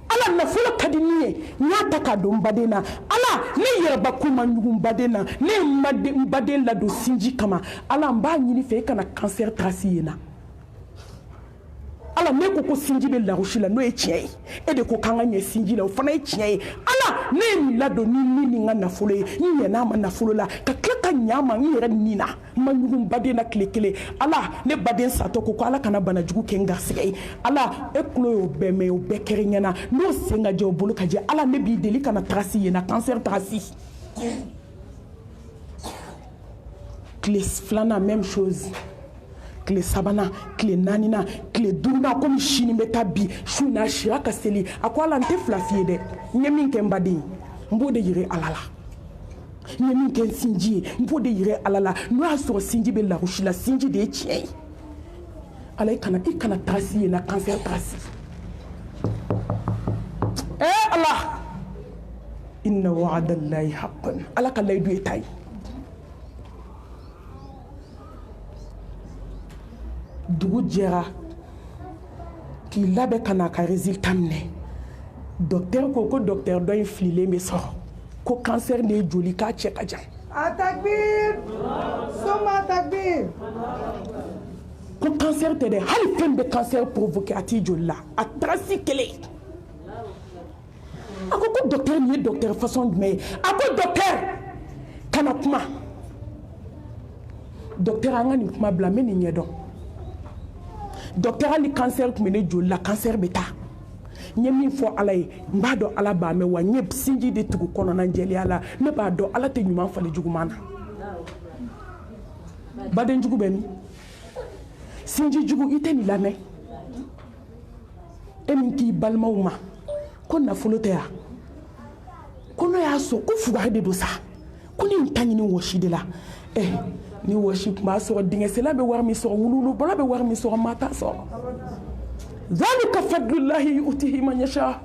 ala nafolo ka di min ye n y'a ta k'a don n baden na ala ne yɛrɛbakun ma ɲugun n baden na ne ye n baden ladon sinji kama ala n b'a ɲini fɛ e kana cancer traci ye na ala ne ko sinji bɛ larusi la n'o ye tiɲɛ ye e de ko k'an ka ɲɛ sinji la o fana ye tiɲɛ ye ala ne ye nin ladon ni n ka nafolo ye n ɲɛ n'a ma nafolo la ka tila ka ɲa ma n yɛrɛ nin na n ma ɲugun baden na tile kelen ala ne baden satɔ ko ala kana bana jugu kɛ n garisɛgɛ ye ala e tulo y'o bɛɛ mɛn o bɛɛ kɛra ɲɛna n'o sen ka jɛ o bolo ka jɛ ala ne b'i deli kana traci ye na cancer traci tile filanan même chose tile sabanan tile naaninan tile duurunan komi sini bɛ taa bi su n'a sira ka seli a ko ala n tɛ fila f'i ye dɛ n ye min kɛ n baden n b'o de yira ala la n ye min kɛ n sinji ye n b'o de yira ala la n'o y'a sɔrɔ sinji bɛ larusi la sinji de ye tiɲɛ ye ala i kana traci ye na cancer traci ala inna wa'adallahi haqqan ala ka layidu ye ta ye dugu jɛra k'i labɛn ka n'a ka résultat minɛ docteur ko docteur dɔ in fililen bɛ sɔrɔ ko cancer de ye joli k'a cɛ ka jan
Atakbir! Soma takbir!
ko cancer tɛ dɛ hali fɛn bɛ cancer provoqué a t'i joli la a traci kelen a ko docteur nin ye docteur façon jumɛn ye a ko docteur kana kuma docteur an ka nin kuma bila n bɛ nin ɲɛdɔn docteur hali cancer tun bɛ ne joli la cancer bɛ taa n ye min fɔ ala ye n b'a dɔn ala b'a mɛn wa n ye sinji de tugu kɔnɔna jɛlenya la ne b'a dɔn ala tɛ ɲuman falen juguman na baden jugu bɛ min sinji jugu i tɛ nin lamɛn e min k'i balimaw ma ko nafolo tɛ yan ko n'o y'a sɔrɔ ko fugari de don sa ko ne nin ta ɲini wɔsi de la ni wɔsi tun b'a sɔrɔ dingɛsela bɛ wari min sɔrɔ wululubɔla bɛ wari min sɔrɔ maa t'a sɔrɔ zalika fadlullahi yu'tihi man yasha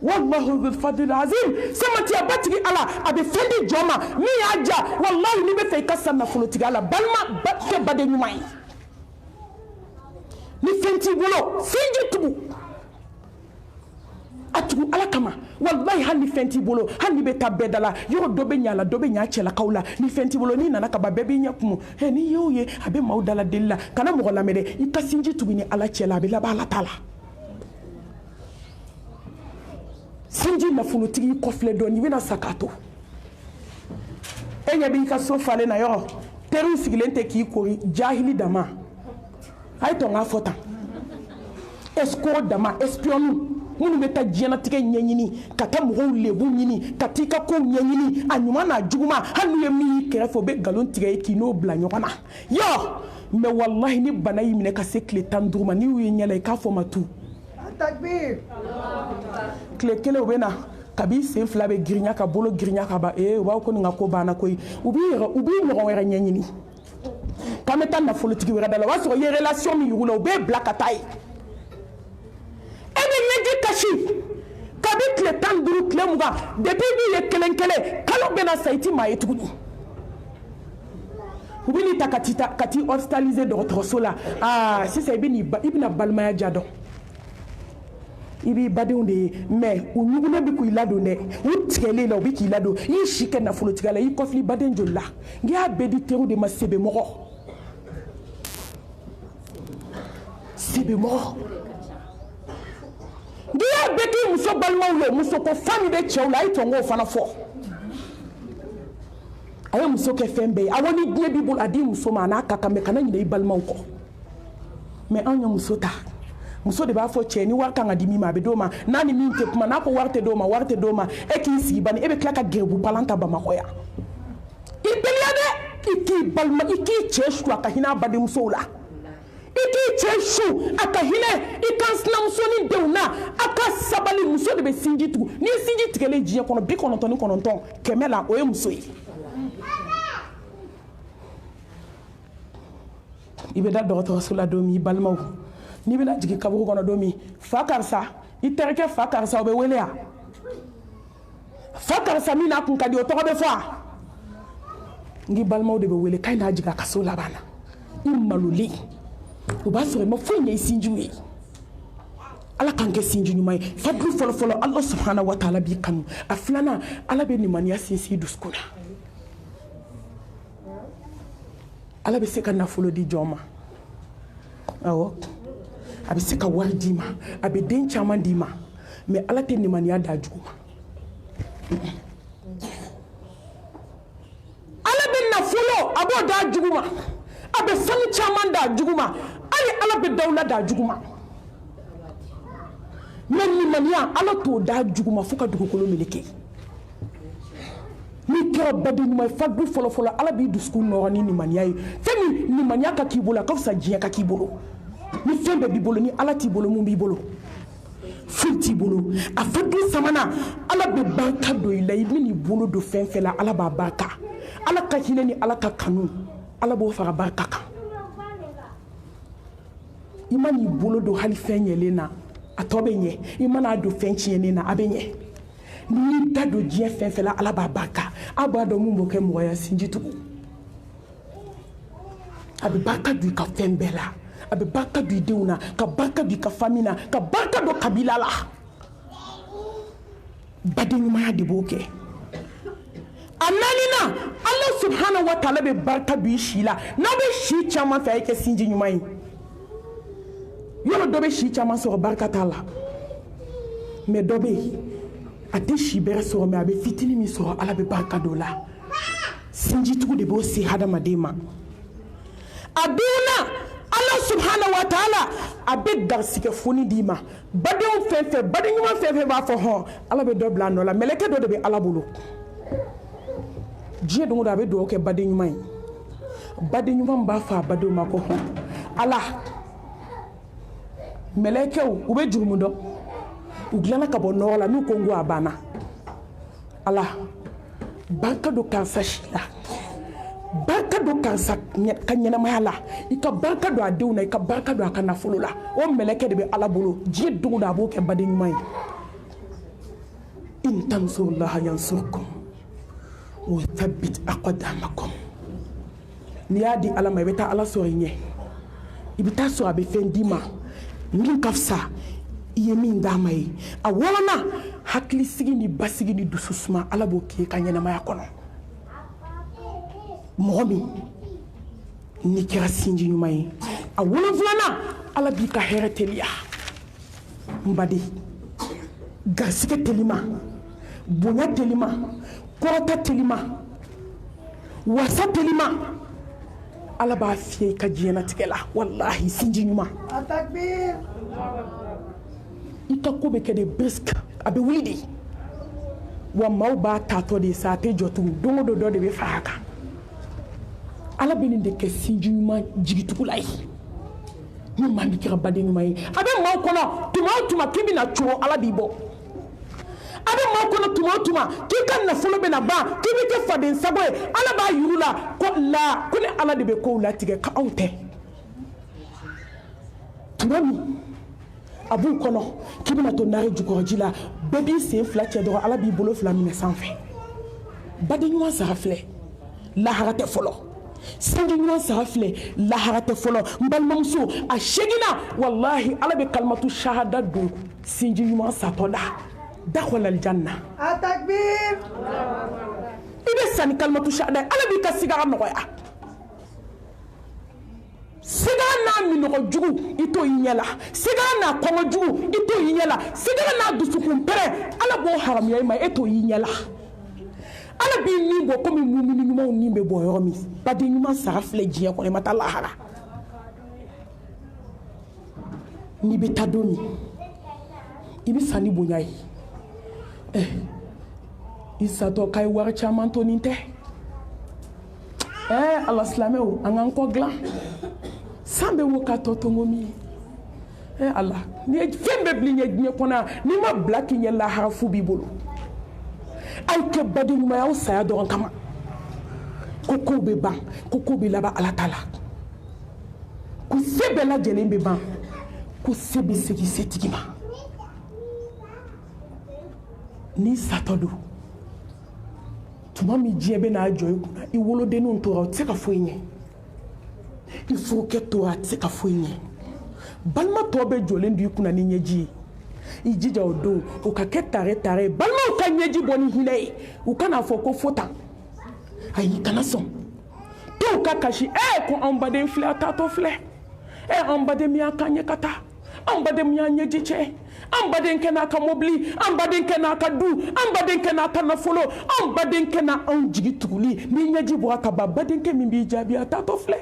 wallahu dhul fadlil azim samatiya batigi ala a bɛ fɛn di jɔn ma min y'a ja wallahi n'i bɛ fɛ i ka sa nafolotigi ala balima tɛ baden ɲuman ye ni fɛn t'i bolo sinji tugu a tugu ala kama wallahi hali ni fɛn t'i bolo hali ni bɛ taa bɛɛ da la yɔrɔ dɔ bɛ ɲa la dɔ bɛ ɲa cɛlakaw la ni fɛn t'i bolo n'i nana ka ban bɛɛ b'i ɲɛ kumu n'i y'o ye a bɛ maaw dala deli la kana mɔgɔ lamɛn dɛ i ka sinji tugu ni ala cɛ la a bɛ laban ala ta la sinji nafolotigi kɔfilɛ dɔɔni i bɛna sa k'a to e ɲɛ b'i ka so falen na yɔrɔ teriw sigilen tɛ k'i kori jahili dama a ye tɔn k'a fɔ tan escroc dama espion minnu bɛ taa diɲɛlatigɛ ɲɛɲini ka taa mɔgɔw lebu ɲini ka t'i ka kow ɲɛɲini a ɲuman n'a juguman hali n'u ye min y'i kɛrɛfɛ o bɛ nkalon tigɛ ye k'i n'o bila ɲɔgɔn na mais wallahi ni bana y'i minɛ ka se tile 15 ma n'i y'u ye ɲɛ la i k'a fɔ ma tu
Takbir!
tile kelen u bɛ na kabi sen fila bɛ girinya ka bolo girinya ka ban u b'a ko nin ka ko banna koyi u b'i ɲɔgɔn wɛrɛ ɲɛɲini k'an bɛ taa nafolotigi wɛrɛ da la o b'a sɔrɔ i ye relation min y'u la u b'e bila ka taa ye ɲɛji kasi kabi tile 15 tile 20 depuis min ye kelen kelen kalo bɛna sa i ti maa ye tuguni u bɛ n'i ta ka t'i hospitaliser dɔgɔtɔrɔso la sisan i bɛna balimaya ja dɔn i b'i badenw de ye mais u ɲugunen bɛ k'i ladon dɛ u tigɛlen la u bɛ k'i ladon i y'i si kɛ nafolotigiya la i kɔfili baden joli la n'i y'a bɛɛ di teriw de ma sebemɔgɔ n'i y'a bɛɛ k'i muso balimaw ye muso ko fa min bɛ cɛw la a ye tɔn k'o fana fɔ a ye muso kɛ fɛn bɛɛ ye awɔ ni diɲɛ b'i bolo a di muso ma a n'a ka kan mɛ kana ɲinɛ i balimaw kɔ mais anw ye muso ta muso de b'a fɔ cɛ ni wari kan ka di min ma a bɛ d'o ma n'a ni min tɛ kuma n'a ko wari tɛ d'o ma wari tɛ d'o ma e k'i sigi bani e bɛ tila ka gɛrɛbu palan ta Bamakɔ yan i teliya dɛ i k'i balima i k'i cɛ su a ka hinɛ a badenmusow la i k'i cɛ su a ka hinɛ i kan sinamuso ni denw na a ka sabali muso de bɛ sinji tugu n'i ye sinji tigɛlen diɲɛ kɔnɔ 99 100 la o ye muso ye i bɛ da dɔgɔtɔrɔso la don min i balimaw n'i bɛna jigin kaburu kɔnɔ don min fa karisa i terikɛ fa karisa o bɛ wele yan fa karisa min n'a kun ka di o tɔgɔ bɛ fɔ a n k'i balimaw de bɛ wele k'a n'a jigin a ka so laban na i malolen o b'a sɔrɔ i ma foyi ɲɛ i sinjiw ye ala k'an kɛ sinji ɲuman ye fadulu fɔlɔfɔlɔ ala subhanahu wa taala b'i kanu a filanan ala bɛ nimaniya sinsin i dusukun na ala bɛ se ka nafolo di jɔn ma awɔ a bɛ se ka wari d'i ma a bɛ den caman d'i ma mais ala tɛ nimaniya d'a jugu ma ala bɛ nafolo a b'o d'a jugu ma a bɛ sanu caman d'a jugu ma hali ala bɛ dawula d'a jugu ma mais nimaniya ala t'o d'a jugu ma fo ka dugukolo meleke n'i kɛra baden ɲuman ye fadulu fɔlɔfɔlɔ ala b'i dusukun nɔgɔ ni nimaniya ye fɛn min nimaniya ka k'i bolo a ka fisa diɲɛ ka k'i bolo ni fɛn bɛɛ b'i bolo ni ala t'i bolo mun b'i bolo foyi t'i bolo a fadulu sabanan ala bɛ barika don i la i bɛn'i bolo don fɛn fɛn la ala b'a barika ala ka hinɛ ni ala ka kanu ala b'o fara barika kan i man'i bolo don hali fɛn ɲɛlen na a tɔ bɛ ɲɛ i man'a don fɛn tiɲɛnen na a bɛ ɲɛ n'i da don diɲɛ fɛn fɛn la ala b'a barika a b'a dɔn mun b'o kɛ mɔgɔya sinji tugun a bɛ barika don i ka fɛn bɛɛ la a bɛ barika don i denw na ka barika don i ka famille na ka barika don kabila la baden ɲumanya de b'o kɛ a naaninan ala subhanahu wa taala bɛ barika don i si la n'aw bɛ si caman fɛ a ye kɛ sinji ɲuman ye yɔrɔ dɔ bɛ si caman sɔrɔ barika t'a la mais dɔ bɛ yen a tɛ si bɛrɛ sɔrɔ mais a bɛ fitinin min sɔrɔ ala bɛ barika don la sinjitugu de b'o se hadamaden ma a dunna ala subhanahu wa taala a bɛ garisigɛ foni d'i ma badenw fɛn fɛn baden ɲuman fɛn fɛn b'a fɔ hɔn ala bɛ dɔ bila a nɔ la mɛlɛkɛ dɔ de bɛ ala bolo diɲɛ don o don a bɛ dugawu kɛ baden ɲuman ye baden ɲuman b'a fɔ a badenw ma ko hɔn ala mɛlɛkɛw u bɛ jurumu dɔn u dilanna ka bɔ nɔgɔ la n'u ko n ko a banna ala barika don karisa si la barika don karisa ka ɲɛnamaya la i ka barika don a denw na i ka barika don a ka nafolo la o mɛlɛkɛ de bɛ ala bolo diɲɛ dogo don a b'o kɛ baden ɲuman ye in tansurullaha yansurkum wa thabbit aqdamakum n'i y'a di ala ma i bɛ taa ala sɔrɔ i ɲɛ i bɛ taa sɔrɔ a bɛ fɛn d'i ma min ka fisa i ye min d'a ma ye a wɔɔrɔnan hakilisigi ni basigi ni dususuma ala b'o k'i ka ɲɛnamaya kɔnɔ mɔgɔ min n'i kɛra sinji ɲuman ye a wolonfilanan ala b'i ka hɛrɛ teliya n baden garisɛgɛ telima bonya telima kɔrɔta telima wasa telima ala b'a fiyɛ i ka diɲɛnatigɛ la walahi sinji ɲuman
Atakbir.
i ka ko bɛ kɛ de brisk a bɛ wuli de wa maaw b'a tatɔ de sa a tɛ jɔ tugun don o don dɔ de bɛ fara a kan ala bɛ nin de kɛ sinji ɲuman jigitugu la ye min maa bɛ kɛra baden ɲuman ye a bɛ maaw kɔnɔ tuma o tuma k'i bɛna cogo ala b'i bɔ a bɛ maaw kɔnɔ tuma o tuma k'i ka nafolo bɛna ban k'i bɛ kɛ faden sago ye ala b'a yiru la ko ni ala de bɛ kow latigɛ k'aw tɛ tuma min a b'u kɔnɔ k'i bɛna to nare jukɔrɔji la bɛɛ b'i sen fila cɛ dɔrɔn ala b'i bolo fila minɛ sanfɛ baden ɲuman sara filɛ lahara tɛ fɔlɔ sinji ɲuman sara filɛ lahara tɛ fɔlɔ n balimamuso a segina walahi ala bɛ kalimatu shahada don sinji ɲuman satɔ la dakhwal aljanna
Atakbir.
i bɛ sa ni kalimatu shahada ala b'i ka sigara nɔgɔya sigara n'a minɔgɔ jugu i t'o y'i ɲɛ la sigara n'a kɔngɔ jugu i t'o y'i ɲɛ la sigara n'a dusukun pɛrɛ ala b'o haramuya i ma e t'o y'i ɲɛ la ala b'i nin bɔ komi mumini ɲumanw nin bɛ bɔ yɔrɔ min baden ɲuman sara filɛ diɲɛ kɔnɔ i ma taa lahara n'i bɛ taa don min i bɛ sa ni bonya ye i satɔ k'a ye wari caman to nin tɛ ala silamɛw an k'an kɔ dilan san bɛ wo k'a tɔ tongo min ye ala ni ye fɛn bɛɛ bila i ɲɛ diɲɛ kɔnɔ n'i ma bila k'i ɲɛ lahara fu b'i bolo aw kɛ baden ɲuman ye aw saya dɔrɔn kama ko kow bɛ ban ko kow bɛ laban ala ta la ko se bɛɛ lajɛlen bɛ ban ko se bɛ segin setigi ma n'i satɔ don tuma min diɲɛ bɛ n'a jɔ i kunna i wolodenninw tora o tɛ se ka foyi ɲɛ i furukɛ tora a tɛ se ka foyi ɲɛ balima tɔ bɛ jɔlen don i kunna ni ɲɛji ye i jija o don o ka kɛ tare ye balimaw ka ɲɛji bɔ ni hinɛ ye u kan'a fɔ ko fo tan ayi kana sɔn dɔw ka kasi ko anw baden filɛ a taatɔ filɛ anw baden min y'a kan ɲɛ ka taa anw baden min y'a ɲɛji cɛ an badenkɛ n'a ka mobili an badenkɛ n'a ka du an badenkɛ n'a ka nafolo an badenkɛ n'a anw jigi tuguli ni ɲɛji bɔra ka ban badenkɛ min b'i jaabi a taatɔ filɛ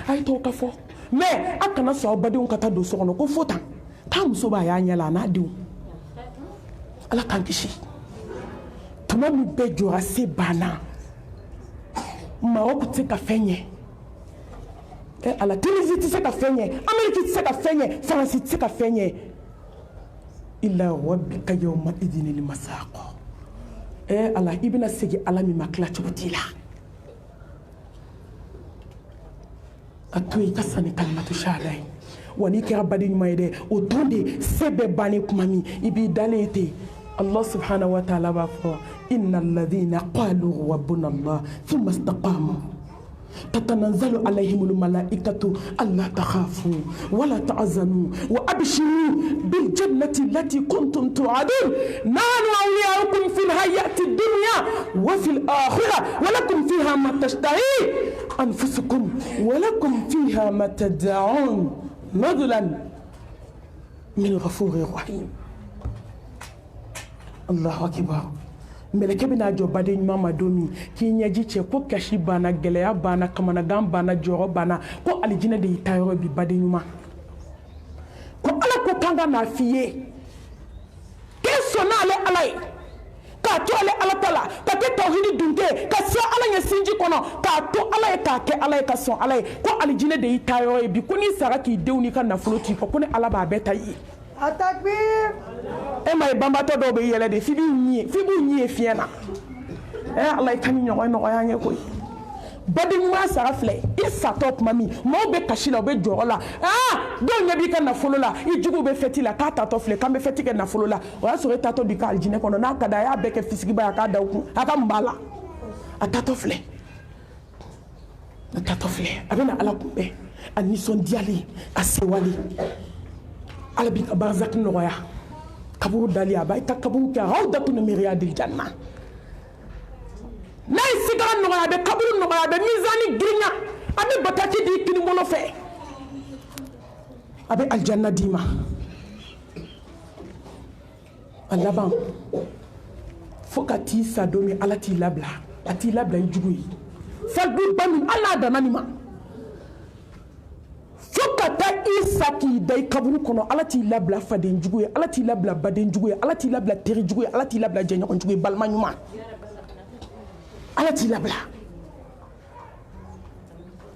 a ye t'o ka fɔ mais a kana sɔn aw badenw ka taa don so kɔnɔ ko fo tan k'a muso b'a y'a ɲɛ la a n'a denw ala k'an kisi tuma min bɛɛ jɔra se banna Maroc tɛ se ka fɛn ɲɛ ala Tunisie tɛ se ka fɛn ɲɛ Amérique tɛ se ka fɛn ɲɛ Faransi tɛ se ka fɛn ɲɛ illa rabbika yawma idinil masaq ala i bɛna segin ala min ma tila cogo t'i la a to i ka sanni kalimatu shahada ye wa n'i kɛra baden ɲuman ye dɛ o don de se bɛɛ bannen kuma min i b'i dalen ten Allah subhanahu wa ta'ala b'a fɔ inna alladhina qalu rabbuna Allah thumma istaqamu تتنزل عليهم الملائكة ألا تخافوا ولا تحزنوا وأبشروا بالجنة التي كنتم توعدون نحن أولياؤكم في الحياة الدنيا وفي الآخرة ولكم فيها ما تشتهي أنفسكم ولكم فيها ما تدعون نزلا من غفور رحيم الله أكبر meleke bɛna jɔ baden ɲuman ma don min k'i ɲɛji cɛ ko kasi banna gɛlɛya banna kamanagan banna jɔyɔrɔ banna ko alijinɛ de y'i ta yɔrɔ bi baden ɲuman ko ala ko kan ka n'a f'i ye k'e sɔnna ale ala ye k'a to ale ala ta la ka kɛ tawhidi dunte ka se ala ɲɛ sinji kɔnɔ k'a to ala ye k'a kɛ ala ye ka sɔn ala ye ko alijinɛ de y'i ta yɔrɔ ye bi ko n'i sara k'i denw n'i ka nafolo t'i kɔ ko ni ala b'a bɛɛ ta i ye
Atakbir!
ma ye banbatɔ dɔw bɛ yɛlɛ de f'i b'u ɲi ye fiɲɛ na ala i ka ni ɲɔgɔn nɔgɔya an ye koyi baden ɲuman sara filɛ i satɔ tuma min maaw bɛ kasi la u bɛ jɔrɔ la dɔw ɲɛ b'i ka nafolo la i juguw bɛ fɛti la k'a tatɔ filɛ k'an bɛ fɛti kɛ nafolo la o y'a sɔrɔ e tatɔ bi ka alijinɛ kɔnɔ n'a ka d'a ye a y'a bɛɛ kɛ fisigiba ye a k'a da o kun a ka mun b'a la a tatɔ filɛ a bɛna ala kunbɛn a nisɔndiyalen a sewale ala b'i ka barzaki nɔgɔya kaburu dali a b'a ta kaburu kɛ aw datuna miriyadil janna n'a ye sigara nɔgɔya a bɛ kaburu nɔgɔya a bɛ mizani girinya a bɛ bataki di kini bolo fɛ a bɛ aljanna d'i ma a laban fo ka t'i sa don min ala t'i labila a t'i labila i jugu ye falibu ba min ala danna nin ma fo ka taa i sa k'i da i kaburu kɔnɔ ala t'i labila faden jugu ye ala t'i labila baden jugu ye ala t'i labila teri jugu ye ala t'i labila jɛɲɔgɔn jugu ye balima ɲuman ala t'i labila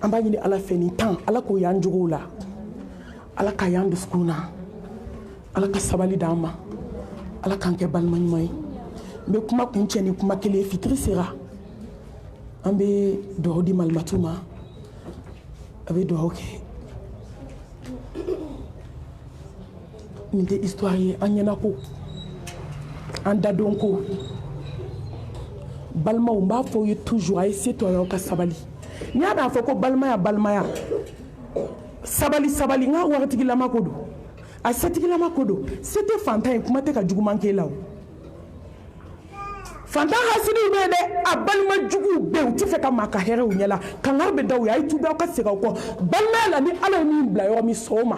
an b'a ɲini ala fɛ nin tan ala k'o y'an jogow la ala ka y'an dusukun na ala ka sabali d'an ma ala k'an kɛ balima ɲuman ye n bɛ kuma kun cɛ ni kuma kelen fitiri sera an bɛ dugawu di malimatu ma a bɛ dugawu kɛ nin tɛ histoire ye an ɲɛna ko an dadon ko balimaw n b'a fɔ aw ye toujours a ye se to aw ka sabali n'i y'a dɔn a fɔ ko balimaya sabali n ka waritigilama ko don a setigilama ko don se tɛ fantan ye kuma tɛ ka juguman k'e la o fantan hasidiw bɛ yen dɛ a balima juguw bɛ yen u tɛ fɛ ka maa ka hɛrɛ u ɲɛ la kangari bɛ da u ye a ye tubi aw ka segin aw kɔ balimaya la ni ala ye min bila yɔrɔ min sɔn o ma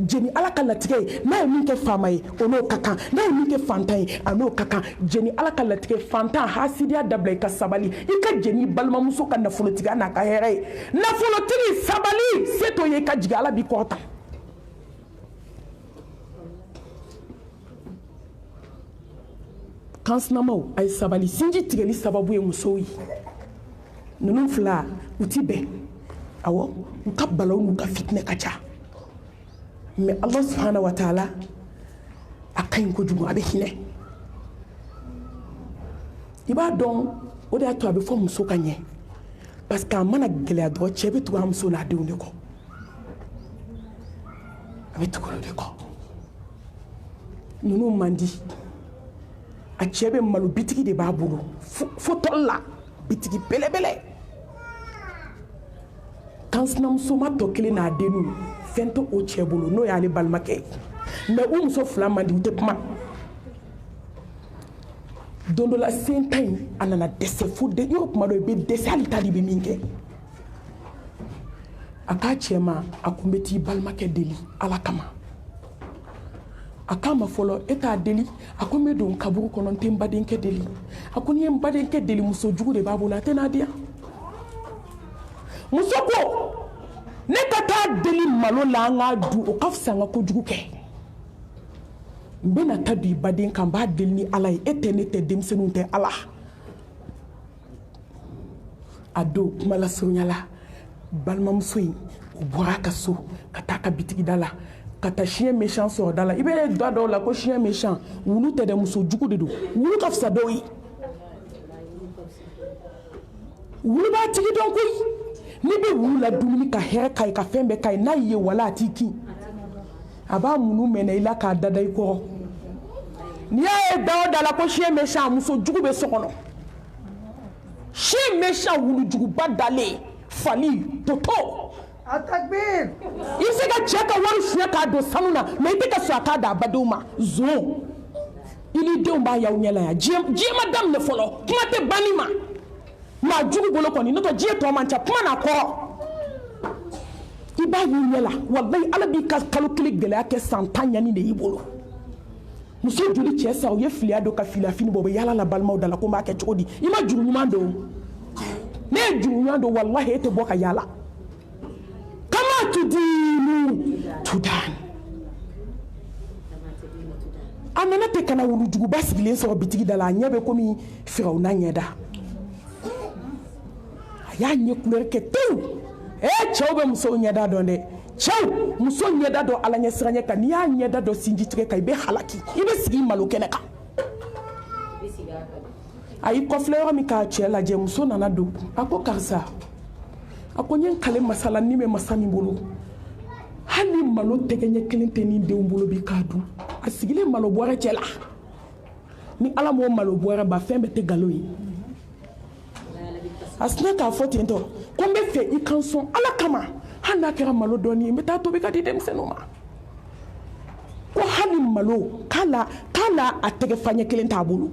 jeni ala ka latigɛ ye n'a ye min kɛ faama ye o n'o ka kan n'a ye min kɛ fantan ye a n'o ka kan jeni ala ka latigɛ fantan hasidiya dabila i ka sabali i ka jeni balimamuso ka nafolotigiya n'a ka hɛrɛ ye nafolotigi sabali se t'o ye i ka jigin ala b'i kɔrɔta kansinamaw ay sabali sinji tigɛli sababu ye musow ye ninnu fila u ti bɛn awɔ u ka balaw n'u ka fitinɛ ka ca mais Allah subhanahu wa ta'ala a ka ɲi kojugu a bɛ hinɛ i b'a dɔn o de y'a to a bɛ fɔ muso ka ɲɛ parce que a mana gɛlɛya dɔrɔn cɛ bɛ tugu a muso n'a denw de kɔ a bɛ tugu olu de kɔ ninnu man di a cɛ bɛ malo bitigi de b'a bolo fo tɔli la bitigi belebele kansinamuso ma tɔ kelen n'a denw fɛn tɛ o cɛ bolo n'o y'ale balimakɛ ye mais o muso fila man di u tɛ kuma don dɔ la sen ta in a nana dɛsɛ fo de yɔrɔ kuma dɔ i bɛ dɛsɛ hali tali bɛ min kɛ a k'a cɛ ma a kun bɛ t'i balimakɛ deli ala kama a k'a ma fɔlɔ e t'a deli a ko n bɛ don kaburu kɔnɔ n tɛ n badenkɛ deli a ko n'i ye n badenkɛ deli muso jugu de b'a bolo a tɛ n'a di yan muso ko ne ka taa deli malo la an k'a dun o ka fisa n ka kojugu kɛ n bɛna taa don i baden kan n b'a deli ni ala ye e tɛ ne tɛ denmisɛnninw tɛ ala a don kuma lasurunya la balimamuso in o bɔra a ka so ka taa a ka bitigi da la ka taa chien méchant sɔrɔ da la i bɛ da dɔw la ko chien méchant wulu tɛ dɛ muso jugu de don wulu ka fisa dɔw ye wulu b'a tigi dɔn koyi n'i bɛ wulu la dumuni ka hɛrɛ k'a ye ka fɛn bɛɛ k'a ye n'a y'i ye wala a t'i kin a b'a munu mɛnɛ i la k'a dada i kɔrɔ n'i y'a ye da o da la ko chien méchant muso jugu bɛ so kɔnɔ chien méchant wulu juguba dalen fali toto
Atakbir!
I bɛ se ka cɛ ka wari suɲɛ k'a don sanu na mais i tɛ ka sɔn a k'a d'a badenw ma zon i ni denw b'a y'aw ɲɛ la yan diɲɛ ma daminɛ fɔlɔ kuma tɛ banni ma maa jugu bolo kɔni n'o tɛ diɲɛ tɔ man ca kuma n'a kɔrɔ i b'a y'u ɲɛ la walayi ala b'i ka kalo kelen gɛlɛya kɛ san 10 ɲani de y'i bolo muso joli cɛ sa u ye filiya don ka filiyafini bɔ u bɛ yala la balimaw da la ko n b'a kɛ cogo di i ma juru ɲuman don ne ye juru ɲuman don walahi e tɛ bɔ ka yala kama tudinu tudan a nana tɛ kana wulujuguba sigilen sɔrɔ bitigi da la a ɲɛ bɛ komi firawuna ɲɛda a y'a ɲɛ couleur kɛ tewu cɛw bɛ musow ɲɛda dɔn dɛ cɛw muso ɲɛda dɔn ala ɲɛ siranɲɛ kan n'i y'a ɲɛda dɔn sinji tigɛ kan i bɛ halaki i bɛ sigi malo kɛnɛ kan a y'i kɔfilɛ yɔrɔ min k'a cɛ lajɛ muso nana don a ko karisa a ko n ye n kale masala ni bɛ masa min bolo hali malo tɛgɛ ɲɛ kelen tɛ ni denw bolo bi k'a dun a sigilen malo bɔrɛ cɛ la ni ala m'o malo bɔrɛ ba fɛn bɛɛ tɛ nkalon ye a sinna k'a fɔ ten tɔ ko n bɛ fɛ i kan sɔn ala kama hali n'a kɛra malo dɔɔni ye n bɛ taa tobi ka di denmisɛnninw ma ko hali malo k'ala a tɛgɛ fa ɲɛ kelen t'a bolo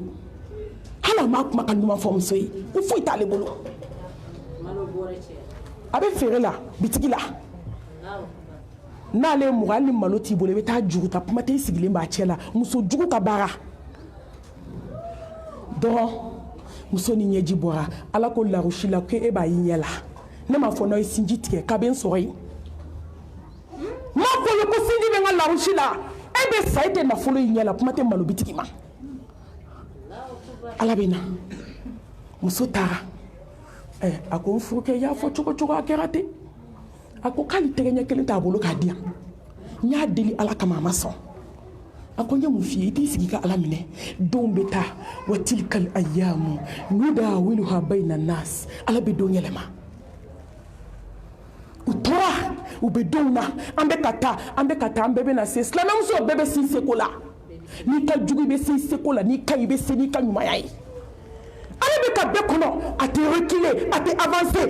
hali a ma kuma ka ɲuman fɔ muso ye ko foyi t'ale bolo a bɛ feere la bitigi la n'ale ye mɔgɔ hali ni malo t'i bolo i bɛ taa juru ta kuma tɛ i sigilen b'a cɛ la muso jugu ka baara dɔrɔn muso ni ɲɛji bɔra ala ko larusi la ko e b'a y'i ɲɛ la ne m'a fɔ n'aw ye sinji tigɛ k'a bɛ n sɔrɔ yen n m'a fɔ ko sinji bɛ n ka larusi la e bɛ sa e tɛ nafolo y'i ɲɛ la kuma tɛ malo bitigi ma ala bɛ na muso taara a ko n furukɛ i y'a fɔ cogo cogo a kɛra ten a ko k'ale tɛgɛ ɲɛ kelen t'a bolo k'a di yan n y'a deli ala kama a ma sɔn a ko n ye mun f'i ye i t'i sigi ka ala minɛ denw bɛ taa wa tilikal ayamu nudawiluha bayna nas ala bɛ denw yɛlɛma u tora u bɛ denw na an bɛ ka taa an bɛɛ bɛ na se silamɛmuso bɛɛ bɛ se seko la n'i ka jugu i bɛ se seko la n'i ka ɲi i bɛ se n'i ka ɲumanya ye ala bɛ ka bɛɛ kɔnɔ a tɛ reculer a tɛ avancer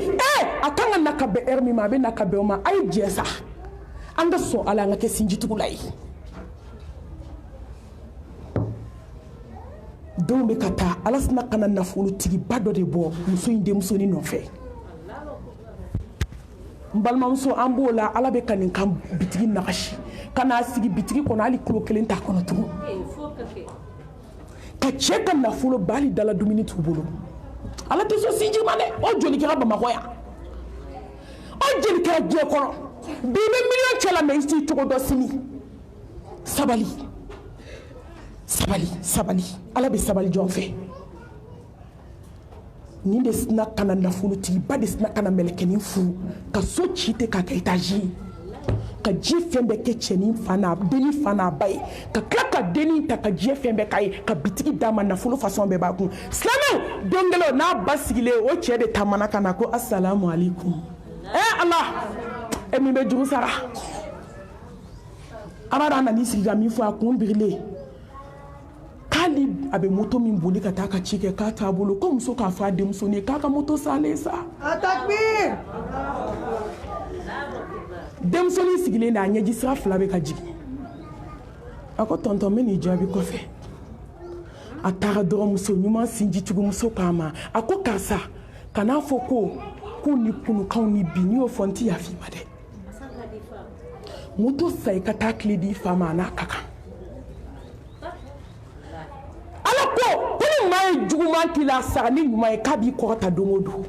a kan ka na ka bɛn heure min ma a bɛ na ka bɛn o ma a ye jɛ sa an ka sɔn ala an ka kɛ sinjitugula ye denw bɛ ka taa ala sina ka na nafolotigiba dɔ de bɔ muso in denmusonin nɔfɛ n balimamuso an b'o la ala bɛ ka nin kan bitigi nagasi ka n'a sigi bitigi kɔnɔ hali kilo kelen t'a kɔnɔ tugun ka cɛ ka nafolo ba hali dala dumuni t'u bolo ala tɛ sɔn sinji ma dɛ o joli kɛra bamakɔ yan o joli kɛra diɲɛ kɔnɔ bi bɛ miliyɔn cɛ la mɛ i t'i cogo dɔ sini sabali sabali sabali ala bɛ sabali jɔn fɛ nin de sina kana nafolotigiba de sina kana mɛlɛkɛnin furu ka so ci ten k'a kɛ etazi ka diɲɛ fɛn bɛɛ kɛ cɛnin fa n'a dennin fa n'a ba ye ka tila ka dennin ta ka diɲɛ fɛn bɛɛ k'a ye ka bitigi d'a ma nafolo fasɔn bɛɛ b'a kun silamɛw don kelen n'a ba sigilen o cɛ de taamana ka na ko asalamu aleykum ala e min bɛ juru sara abada nana sigi ka min fɔ a kun birilen k'ale a bɛ moto min boli ka taa ka ci kɛ k'a t'a bolo ko muso k'a fɔ a denmuso ye k'a ka moto salen sa
Atakbir!
denmusonin sigilen n'a ɲɛji sira fila bɛ ka jigin a ko tonton bɛ n'i jaabi kɔfɛ a taara dɔrɔn muso ɲuman sinjicogo muso k'a ma a ko karisa kan'a fɔ ko k'u ni kunukanw ni bi n'i y'o fɔ n tɛ yafa i ma dɛ moto sa i ka taa tile di i fa ma a n'a ka kan ala ko ni maa ye juguman k'i la a sara ni ɲuman ye k'a b'i kɔrɔta don o don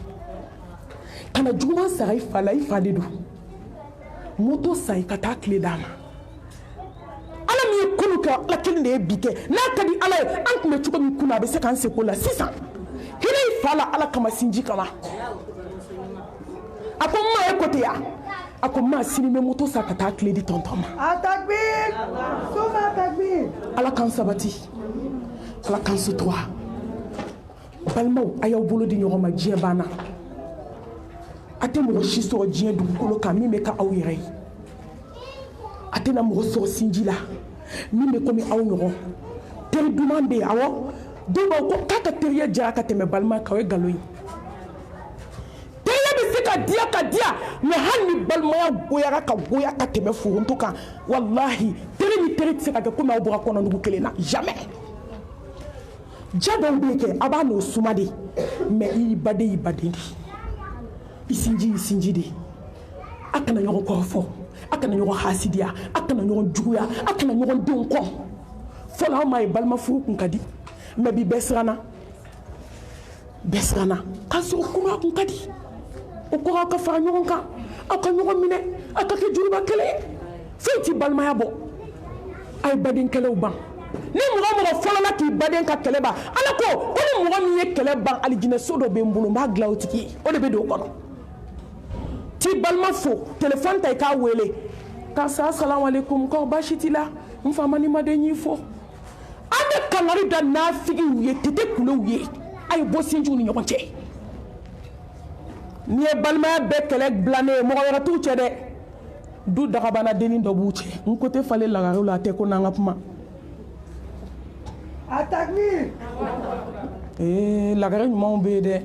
kana juguman sara i fa la i fa de don moto sa i ka taa tile d'a ma ala min ye kunu kɛ ala kelen de ye bi kɛ n'a ka di ala ye an tun bɛ cogo min kunu a bɛ se k'an seko la sisan hinɛ i fa la ala kama sinji kama a ko n ma e ko ten ya a ko n ma sini n bɛ moto sa ka taa tile di tɔntɔn ma
Atakbir! Suma Atakbir!
ala k'an sabati ala k'an sutura balimaw a y'aw bolo di ɲɔgɔn ma diɲɛ banna a tɛ mɔgɔ si sɔrɔ diɲɛ dugukolo kan min bɛ ka aw yɛrɛ ye a tɛna mɔgɔ sɔrɔ sinji la min bɛ komi aw ɲɔgɔn teri duman bɛ yen awɔ dɔw b'a ko k'a ka teriya jara ka tɛmɛ balima kan o ye nkalon ye teriya bɛ se ka diya mɛ hali ni balimaya goyara ka goya ka tɛmɛ foronto kan walahi teri ni teri tɛ se ka kɛ komi aw bɔra kɔnɔnugu kelen na jamais ja dɔw bɛ kɛ a b'a n'o suma de mɛ i baden de i sinji de a kana ɲɔgɔn kɔrɔfɔ a kana ɲɔgɔn hasidiya a kana ɲɔgɔn juguya a kana ɲɔgɔn denw kɔ fɔlɔ anw ma ye balima furu kun ka di mɛ bi bɛɛ siranna k'a sɔrɔ kunu a kun ka di o kɔrɔ aw ka fara ɲɔgɔn kan aw ka ɲɔgɔn minɛ aw ka kɛ juruba kelen ye foyi tɛ balimaya bɔ a ye badenkɛlɛw ban ni mɔgɔ fɔlɔla k'i baden ka kɛlɛ ban ala ko ni mɔgɔ min ye kɛlɛ ban alijinɛso dɔ bɛ n bolo n b'a dilan o tigi ye o de bɛ don o kɔnɔ t'i balima fo telefɔni ta i k'a wele karisa asalamu aleykum k'aw baasi t'i la n fa ma ni ma den y'i fo an bɛ kangari da naafigiw ye tete kulew ye a ye bɔ sinjiw ni ɲɔgɔn cɛ n'i ye balimaya bɛɛ kɛlɛ bilanen ye mɔgɔ wɛrɛ t'u cɛ dɛ du dagabana dennin dɔ b'u cɛ n ko tɛ falen lagarew la a tɛ ko n'an ka kuma
Atakbir!
lagare ɲumanw bɛ yen dɛ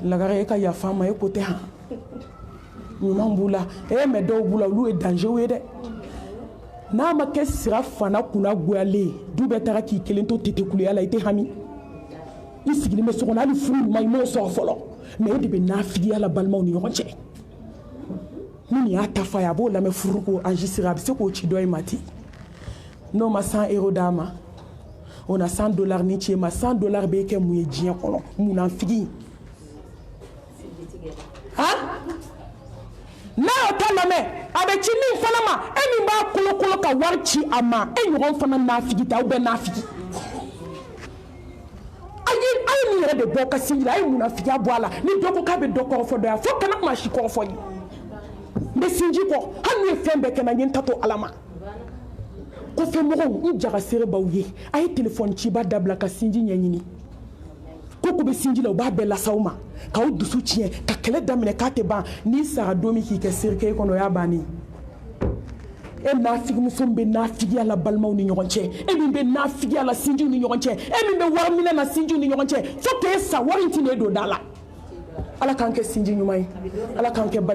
lagare e ka yafa ma e ko tɛ han ɲuman b'u la mɛ dɔw b'u la olu ye danger ye dɛ n'a ma kɛ sira fana kunna goyalen du bɛɛ taara k'i kelen to tetekuluya la i tɛ hami i sigilen bɛ so kɔnɔ hali furu ɲuman i m'o sɔrɔ fɔlɔ mɛ e de bɛ nafigiya la balimaw ni ɲɔgɔn cɛ ni nin y'a ta fa ye a b'o lamɛn furu ko enregistrer a bɛ se k'o ci dɔ in ma ten n'o ma 100 € d'a ma o na $100 ni cɛ ma $100 bɛ kɛ mun ye diɲɛ kɔnɔ munafigi n'a y'o ta lamɛn a bɛ ci min fana ma e min b'a kolokolo ka wari ci a ma e ɲɔgɔn fana nafigi ta aw bɛɛ nafigi a ye nin yɛrɛ de bɔ ka sinji la a ye munafigiya bɔ a la ni dɔ ko k'a bɛ dɔ kɔrɔfɔ dɔ ya fo kana maa si kɔrɔfɔ ye n bɛ sinji kɔ hali n'u ye fɛn bɛɛ kɛ n na n ye n ta to ala ma kɔfɛmɔgɔw n jagasere b'aw ye a ye telefɔni ciba dabila ka sinji ɲɛɲini ko bɛ sinji la u b'a bɛɛ lase aw ma k'aw dusu tiɲɛ ka kɛlɛ daminɛ k'a tɛ ban n'i sara don min k'i kɛ serikɛ kɔnɔ o y'a bannen e nafigimuso min bɛ nafigiya la balimaw ni ɲɔgɔn cɛ e min bɛ nafigiya la sinjiw ni ɲɔgɔn cɛ e min bɛ wari minɛ na sinjiw ni ɲɔgɔn cɛ fo k'e sa wari in tɛ n'e don da la ala k'an kɛ sinji ɲuman ye ala k'an kɛ baden